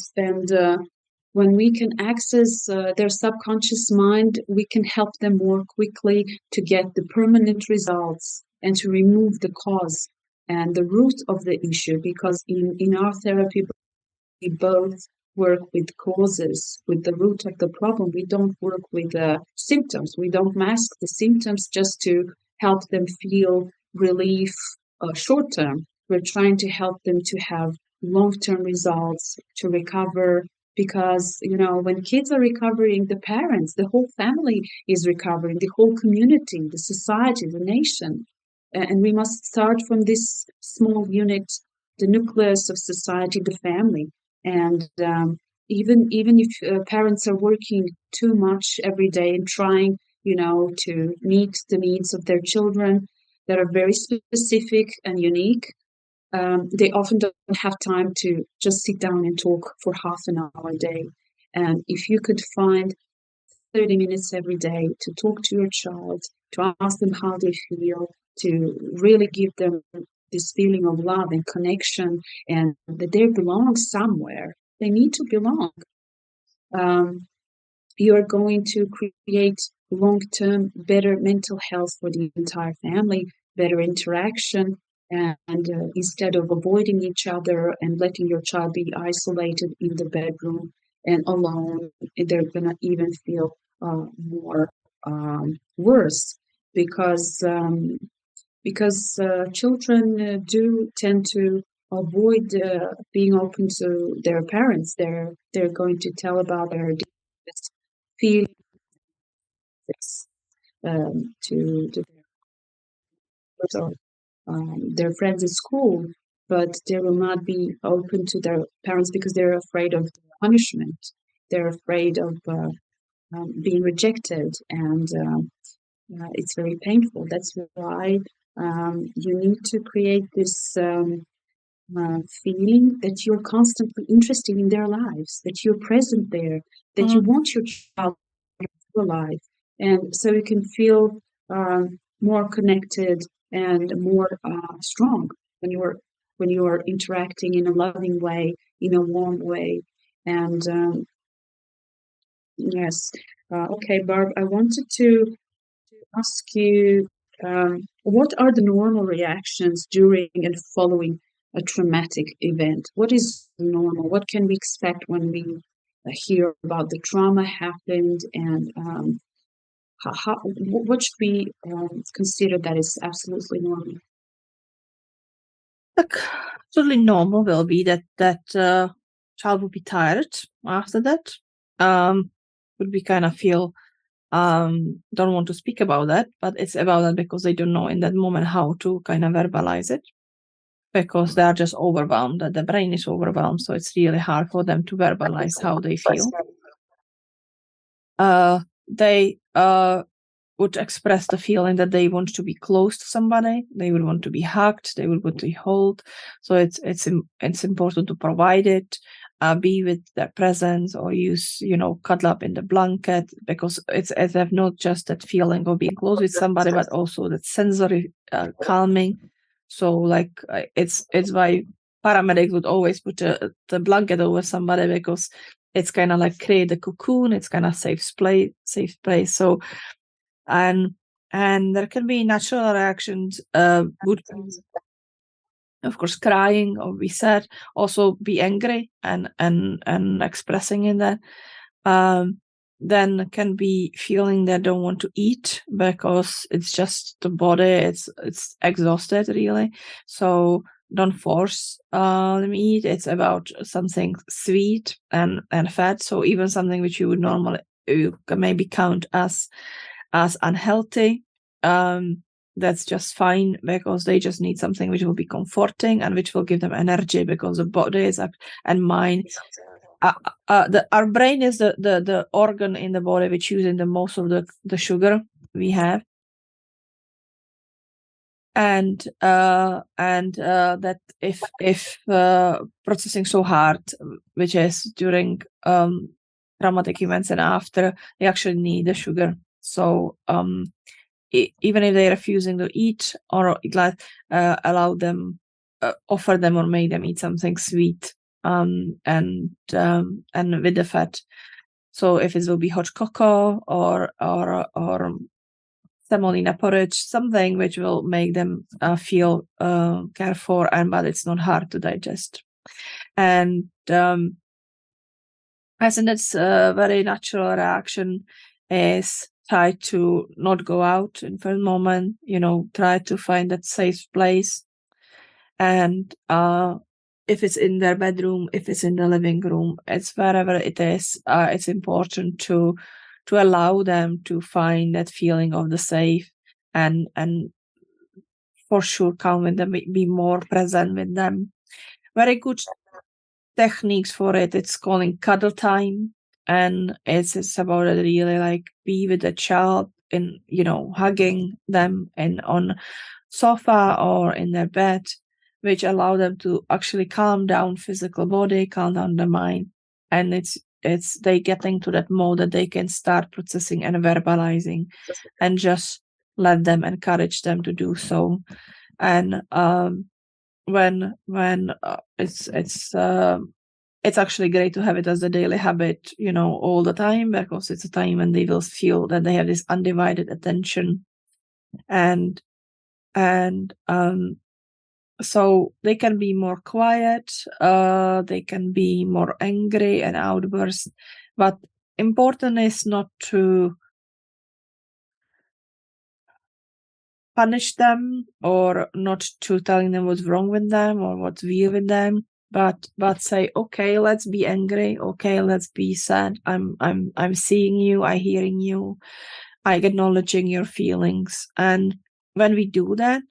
when we can access their subconscious mind, we can help them more quickly to get the permanent results and to remove the cause and the root of the issue. Because in our therapy, we both work with causes, with the root of the problem. We don't work with symptoms. We don't mask the symptoms just to help them feel relief short term. We're trying to help them to have long term results, to recover. Because, when kids are recovering, the parents, the whole family is recovering, the whole community, the society, the nation. And we must start from this small unit, the nucleus of society, the family. And even if parents are working too much every day and trying, to meet the needs of their children that are very specific and unique, they often don't have time to just sit down and talk for half an hour a day. And if you could find 30 minutes every day to talk to your child, to ask them how they feel, to really give them this feeling of love and connection, and that they belong somewhere. They need to belong. Um, you are going to create long-term better mental health for the entire family, better interaction, and instead of avoiding each other and letting your child be isolated in the bedroom and alone, they're gonna even feel more worse because children do tend to avoid being open to their parents. They're going to tell about their deepest feelings to their friends at school, but they will not be open to their parents because they're afraid of punishment. They're afraid of being rejected, and it's very painful. That's why you need to create this feeling that you're constantly interested in their lives, that you're present there, that you want your child alive, and so you can feel more connected and more strong when you are interacting in a loving way, in a warm way, and yes. Okay, Barb, I wanted to ask you, what are the normal reactions during and following a traumatic event? What is normal? What can we expect when we hear about the trauma happened, and what should we consider that is absolutely normal? Like, totally normal will be that child will be tired after that. Would be kind of feel don't want to speak about that, but it's about that because they don't know in that moment how to kind of verbalize it, because they are just overwhelmed, that the brain is overwhelmed, so it's really hard for them to verbalize how they feel. They would express the feeling that they want to be close to somebody, they would want to be hugged, they would want to hold. So it's important to provide it, be with their presence, or use, cuddle up in the blanket, because it's as if not just that feeling of being close with somebody, but also that sensory calming. So like it's why paramedics would always put the blanket over somebody, because it's kind of like create a cocoon, it's kind of safe place. So and there can be natural reactions, would of course crying, or we said, also be angry and expressing in that. Then can be feeling they don't want to eat because it's just the body, it's exhausted really. So don't force them eat. It's about something sweet and fat. So even something which you would normally, you can maybe count as unhealthy, that's just fine, because they just need something which will be comforting and which will give them energy, because the body is and mind. Our brain is the organ in the body which uses the most of the sugar we have, and that if processing so hard, which is during traumatic events and after, they actually need the sugar. So even if they're refusing to eat, or allow them, offer them or make them eat something sweet, and with the fat. So if it will be hot cocoa or semolina porridge, something which will make them feel cared for, but it's not hard to digest. And I think that's a very natural reaction, is try to not go out in first moment, try to find that safe place. And if it's in their bedroom, if it's in the living room, it's wherever it is, it's important to allow them to find that feeling of the safe, and for sure calm with them, be more present with them. Very good techniques for it. It's calling cuddle time, and it's about it really like be with the child in, hugging them and on sofa or in their bed, which allow them to actually calm down physical body, calm down the mind, and it's they getting to that mode that they can start processing and verbalizing, and just let them, encourage them to do so. And when it's it's actually great to have it as a daily habit, all the time, because it's a time when they will feel that they have this undivided attention, and so they can be more quiet, they can be more angry and outburst, but important is not to punish them or not to telling them what's wrong with them or what's weird with them, but say, okay, let's be angry, okay, let's be sad, I'm seeing you, I hearing you, I acknowledging your feelings. And when we do that,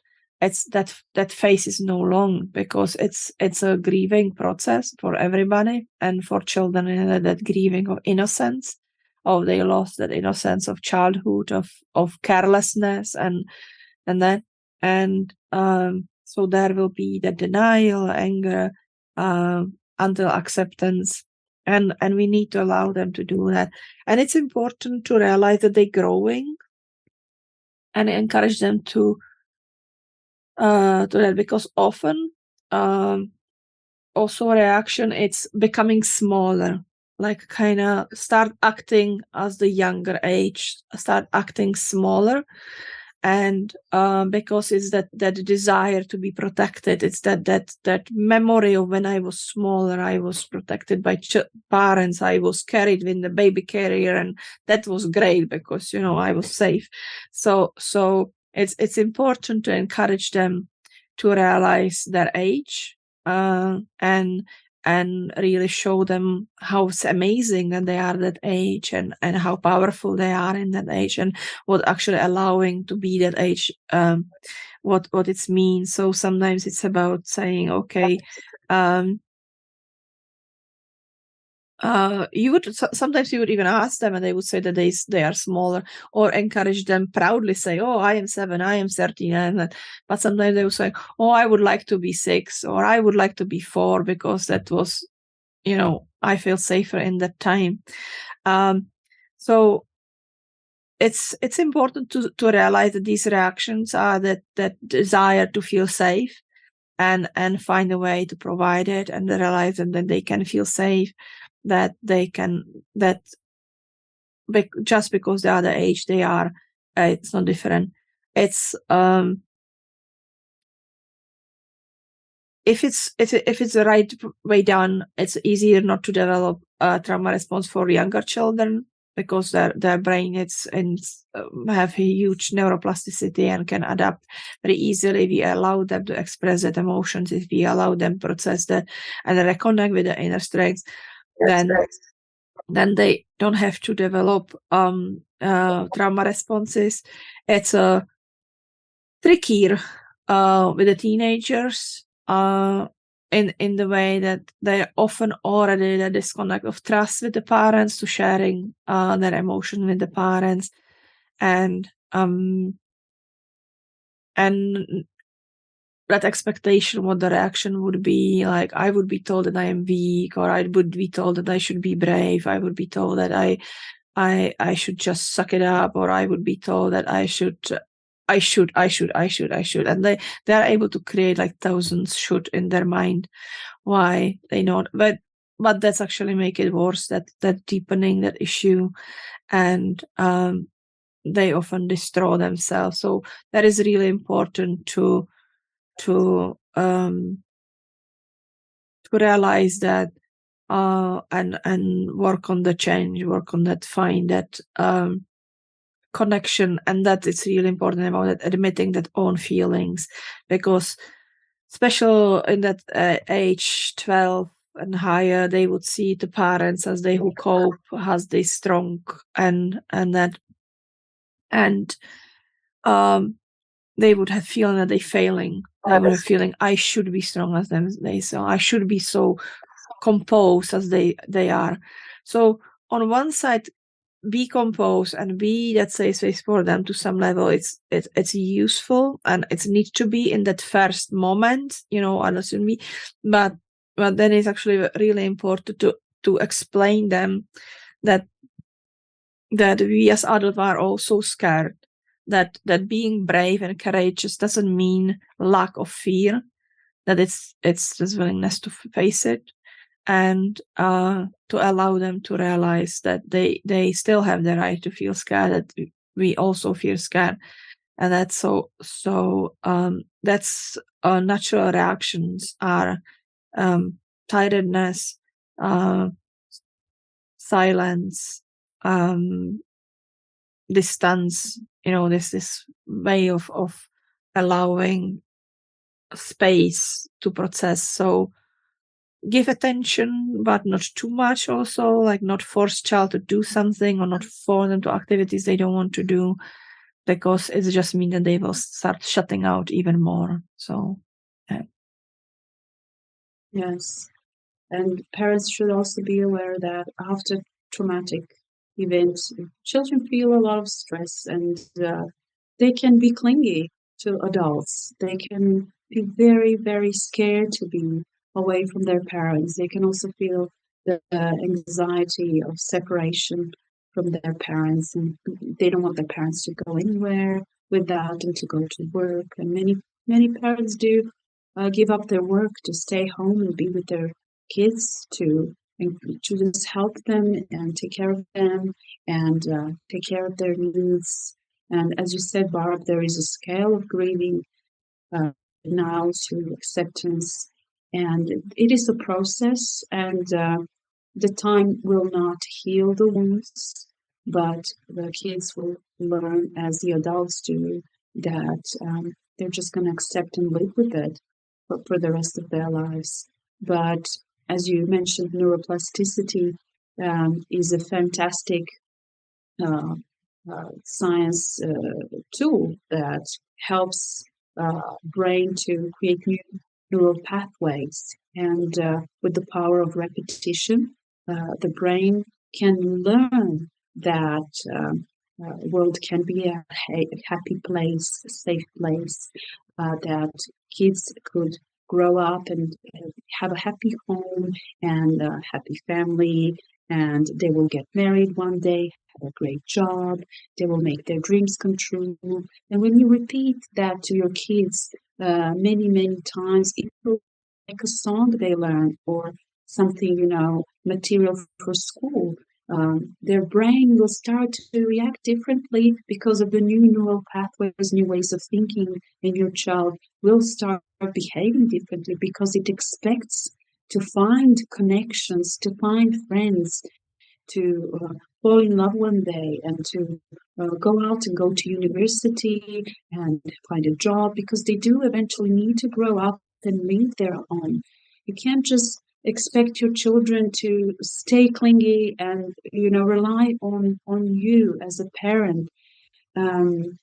it's that phase is no long, because it's a grieving process for everybody, and for children, that grieving of innocence, of they lost that innocence of childhood, of carelessness, and that, and so there will be the denial, anger, until acceptance, and we need to allow them to do that. And it's important to realize that they're growing, and encourage them to that, because often also reaction, it's becoming smaller, like kind of start acting as the younger age, start acting smaller. And because it's that desire to be protected, it's that memory of when I was smaller, I was protected by parents, I was carried in the baby carrier, and that was great because I was safe. So it's important to encourage them to realize their age, and really show them how amazing that they are at that age, and how powerful they are in that age, and what actually allowing to be that age, what it means. So sometimes it's about saying, okay, sometimes you would even ask them, and they would say that they are smaller, or encourage them proudly, say, oh, I am 7, I am 13, but sometimes they would say, oh, I would like to be 6, or I would like to be 4, because that was, I feel safer in that time. So it's important to realize that these reactions are that desire to feel safe, and find a way to provide it, and realize that they can feel safe, that they can, that just because they are the age they are, it's not different. It's if it's the right way done, it's easier not to develop a trauma response for younger children, because their brain have a huge neuroplasticity and can adapt very easily. We allow them to express that emotions, if we allow them to process that and reconnect with the inner strengths, then they don't have to develop trauma responses. It's trickier with the teenagers, in the way that they often already the disconnect of trust with the parents, to sharing their emotion with the parents, and that expectation, what the reaction would be, like I would be told that I am weak, or I would be told that I should be brave, I would be told that I should just suck it up, or I would be told that I should, and they are able to create like thousands should in their mind. Why they not? But that's actually make it worse. That deepening that issue, and they often destroy themselves. So that is really important to realize that, and work on the change, work on that, find that connection, and that it's really important about it, admitting that own feelings, because especially in that age 12 and higher, they would see the parents as they who cope, as they strong, and that, and they would have feeling that they failing. They would have feeling I should be strong as them. I should be so composed as they are. So on one side, be composed and be that safe space for them to some level. It's useful, and it needs to be in that first moment, understand me. But then it's actually really important to explain them that we as adults are also scared. That being brave and courageous doesn't mean lack of fear. That it's just willingness to face it, and to allow them to realize that they still have the right to feel scared, that we also feel scared, and that's that's natural reactions are tiredness, silence, distance, this way of allowing space to process. So give attention, but not too much also, like not force child to do something or not force them to activities they don't want to do, because it just means that they will start shutting out even more. So yeah. Yes. And parents should also be aware that after traumatic events, children feel a lot of stress, and they can be clingy to adults. They can be very, very scared to be away from their parents. They can also feel the anxiety of separation from their parents, and they don't want their parents to go anywhere without them, to go to work. And many parents do give up their work to stay home and be with their kids, to just help them and take care of them, and take care of their needs. And as you said, Barb, there is a scale of grieving, now to acceptance, and it is a process, and the time will not heal the wounds, but the kids will learn, as the adults do, that they're just going to accept and live with it for the rest of their lives. But as you mentioned, neuroplasticity is a fantastic uh, science tool that helps brain to create new neural pathways. And with the power of repetition, the brain can learn that world can be a happy place, a safe place, that kids could grow up and have a happy home and a happy family, and they will get married one day, have a great job, they will make their dreams come true. And when you repeat that to your kids many, many times, it will like a song they learn, or something, material for school. Their brain will start to react differently because of the new neural pathways, new ways of thinking, and your child will start behaving differently because it expects to find connections, to find friends, to fall in love one day, and to go out and go to university and find a job, because they do eventually need to grow up and live their own. You can't just expect your children to stay clingy and rely on you as a parent. Um,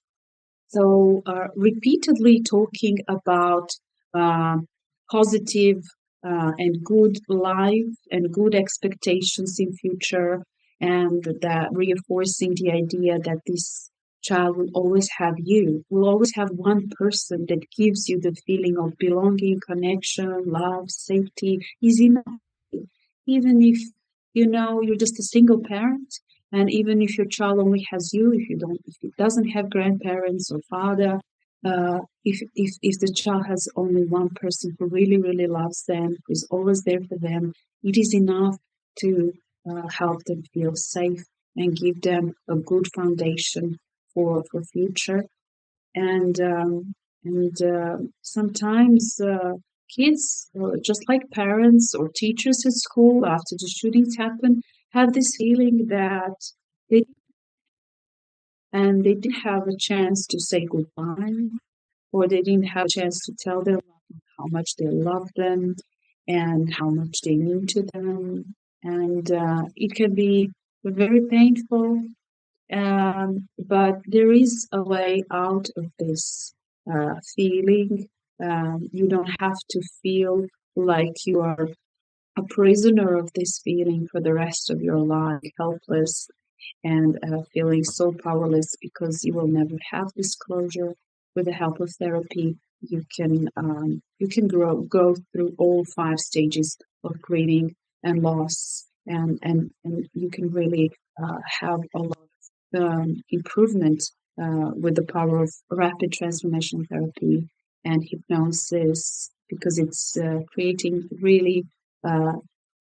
so repeatedly talking about uh, positive and good life and good expectations in future, and that reinforcing the idea that this child will always have you, will always have one person that gives you the feeling of belonging, connection, love, safety, is enough. Even if you're just a single parent, and even if your child only has you, if it doesn't have grandparents or father, if the child has only one person who really, really loves them, who's always there for them, it is enough to help them feel safe and give them a good foundation for future. And sometimes kids, just like parents or teachers at school, after the shootings happen, have this feeling that they they didn't have a chance to say goodbye, or they didn't have a chance to tell their loved ones how much they love them and how much they mean to them. And it can be very painful, but there is a way out of this feeling. You don't have to feel like you are a prisoner of this feeling for the rest of your life, helpless, and feeling so powerless, because you will never have this closure. With the help of therapy, you can go through all 5 stages of grieving and loss, and you can really have a lot of improvement with the power of rapid transformation therapy and hypnosis, because it's creating really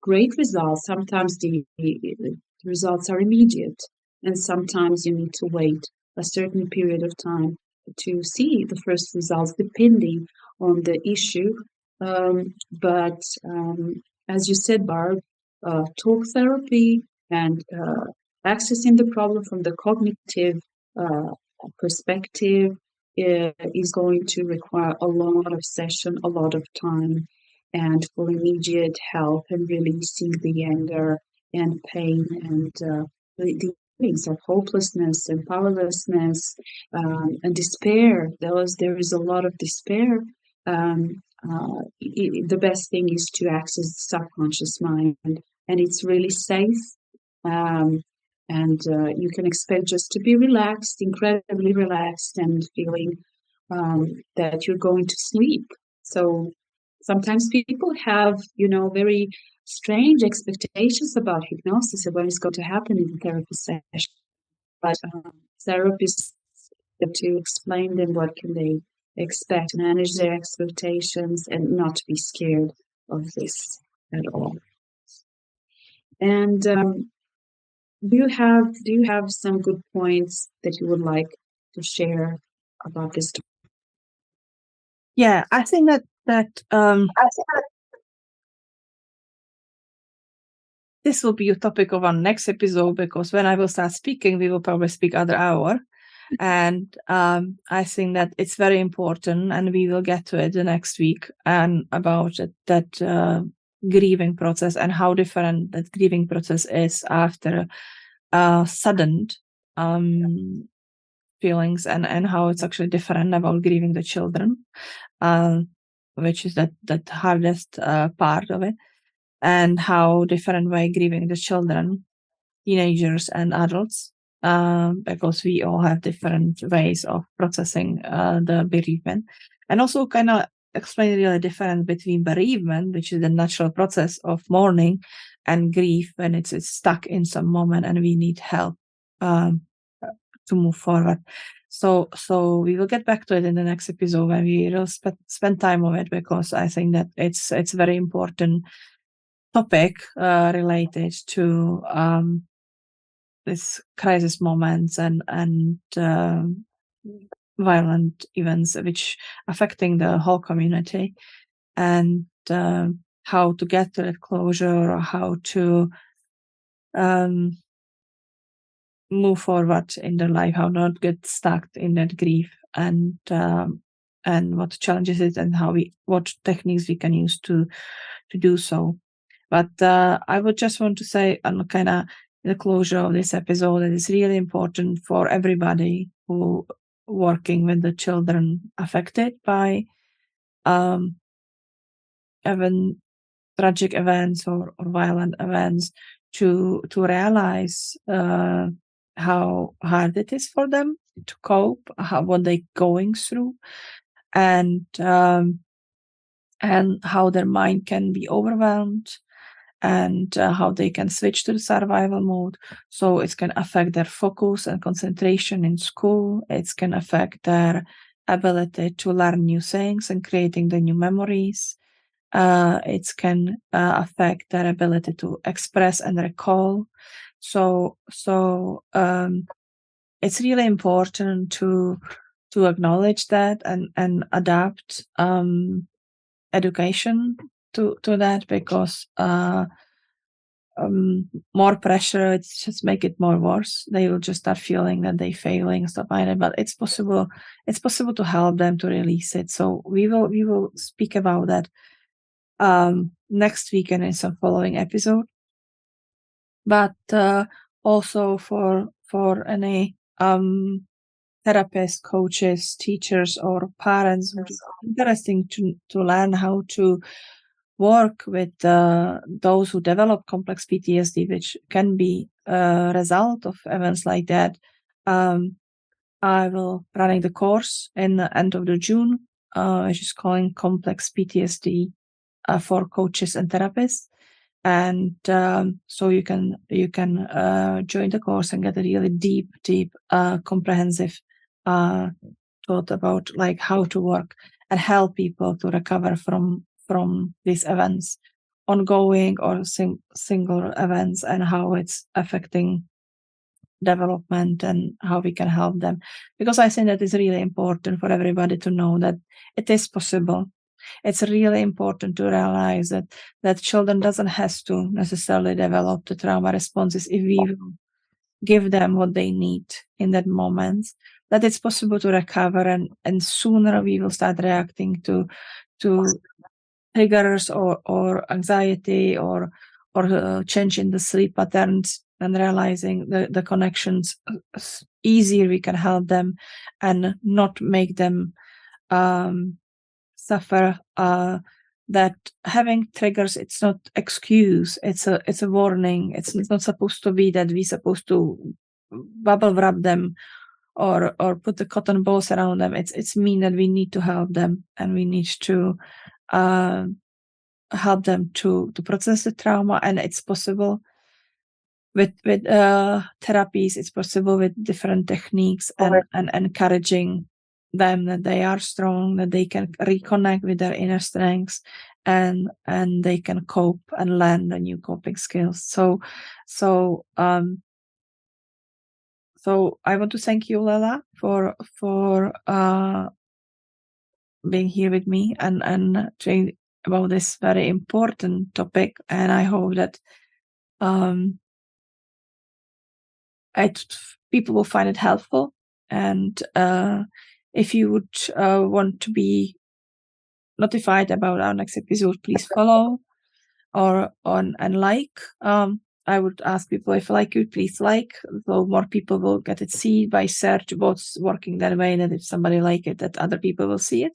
great results. Sometimes the results are immediate, and sometimes you need to wait a certain period of time to see the first results, depending on the issue. But as you said, Barb, talk therapy and accessing the problem from the cognitive perspective is going to require a lot of session, a lot of time, and for immediate help and releasing the anger and pain and the feelings of hopelessness and powerlessness and despair. There is a lot of despair. The best thing is to access the subconscious mind, and it's really safe. Um, and you can expect just to be relaxed, incredibly relaxed, and feeling that you're going to sleep. So sometimes people have, very strange expectations about hypnosis and what is going to happen in the therapy session. But therapists have to explain them what can they expect, manage their expectations, and not to be scared of this at all. And do you have some good points that you would like to share about this? Yeah, I think that this will be a topic of our next episode, because when I will start speaking, we will probably speak other hour. And I think that it's very important, and we will get to it the next week, and about that grieving process and how different that grieving process is after sudden feelings, and how it's actually different about grieving the children, which is that hardest part of it, and how different way grieving the children, teenagers and adults, because we all have different ways of processing the bereavement, and also kind of explain really difference between bereavement, which is the natural process of mourning, and grief when it's stuck in some moment and we need help to move forward. So we will get back to it in the next episode when we will spend time on it, because I think that it's very important topic related to this crisis moments and violent events which affecting the whole community, and how to get to that closure, or how to move forward in their life, how not get stuck in that grief, and what challenges it, and what techniques we can use to do so. But I would just want to say, on kind of the closure of this episode, that it's really important for everybody who working with the children affected by even tragic events or violent events to realize how hard it is for them to cope, what they're going through, and how their mind can be overwhelmed, and how they can switch to the survival mode. So it can affect their focus and concentration in school. It can affect their ability to learn new things and creating the new memories. It can affect their ability to express and recall. So it's really important to acknowledge that and adapt education to that, because more pressure, it's just make it more worse. They will just start feeling that they failing, stuff like that. But it's possible to help them to release it. So we will speak about that next week and in some following episode. But also for any therapists, coaches, teachers, or parents, it's interesting to learn how to work with those who develop complex PTSD, which can be a result of events like that. I will running the course in the end of the June, which is calling Complex PTSD for coaches and therapists. And so you can join the course and get a really deep comprehensive thought about like how to work and help people to recover from these events ongoing or single events, and how it's affecting development and how we can help them. Because I think that is really important for everybody to know that it is possible. It's really important to realize that children doesn't have to necessarily develop the trauma responses if we give them what they need in that moment, that it's possible to recover, and sooner we will start reacting to triggers or anxiety or change in the sleep patterns, and realizing the connections easier we can help them and not make them suffer. That having triggers, it's not excuse, it's a warning. It's not supposed to be that we're supposed to bubble wrap them or put the cotton balls around them. It's mean that we need to help them, and we need to help them to process the trauma. And it's possible with therapies. It's possible with different techniques, and encouraging them that they are strong, that they can reconnect with their inner strengths, and they can cope and learn the new coping skills. So I want to thank you, Lela, for being here with me and talking about this very important topic. And I hope that people will find it helpful. And if you would want to be notified about our next episode, please follow and like. I would ask people, if you like it, please like, so more people will get it, see by search what's working that way, that if somebody like it, that other people will see it.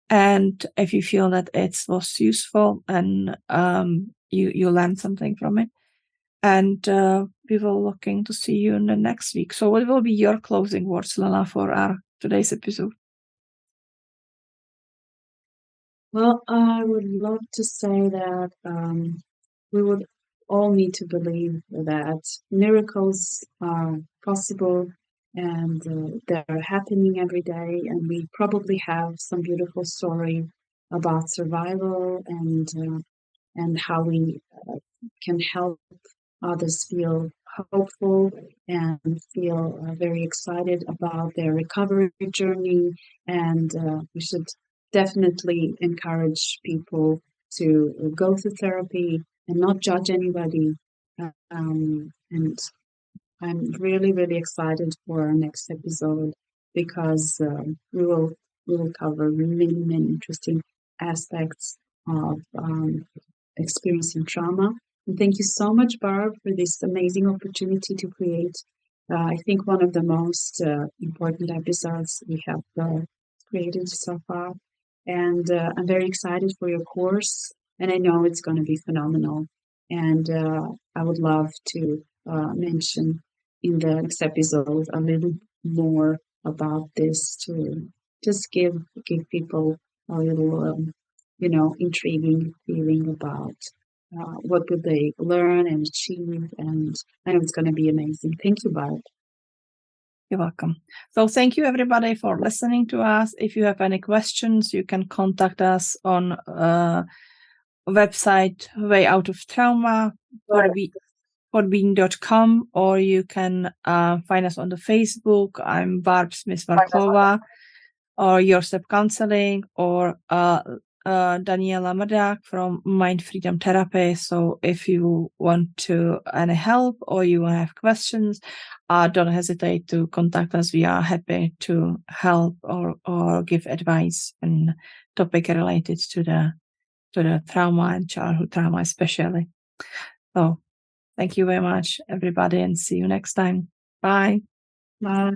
And if you feel that it was useful and you learned something from it, and we will looking to see you in the next week. So what will be your closing words, Lela, for our today's episode? Well, I would love to say that we would all need to believe that miracles are possible, and they're happening every day. And we probably have some beautiful story about survival and how we can help others feel hopeful and feel very excited about their recovery journey. And we should definitely encourage people to go through therapy and not judge anybody. And I'm really, really excited for our next episode, because we will cover many, many interesting aspects of experiencing trauma. And thank you so much, Barb, for this amazing opportunity to create, I think, one of the most important episodes we have created so far. And I'm very excited for your course, and I know it's going to be phenomenal. And I would love to mention in the next episode a little more about this, to just give people a little intriguing feeling about what would they learn and achieve. And I know it's going to be amazing. Thank you, Barb. You're welcome. So thank you, everybody, for listening to us. If you have any questions, you can contact us on website Way Out of Trauma, podbean.com, or you can find us on the Facebook. I'm Barb Smith-Varclova, or Your Step Counseling, or Danijela Mrdak from Mind Freedom Therapy. So if you want to any help or you have questions, don't hesitate to contact us. We are happy to help or give advice and topic related to the trauma and childhood trauma especially. So thank you very much, everybody, and see you next time. Bye. Bye.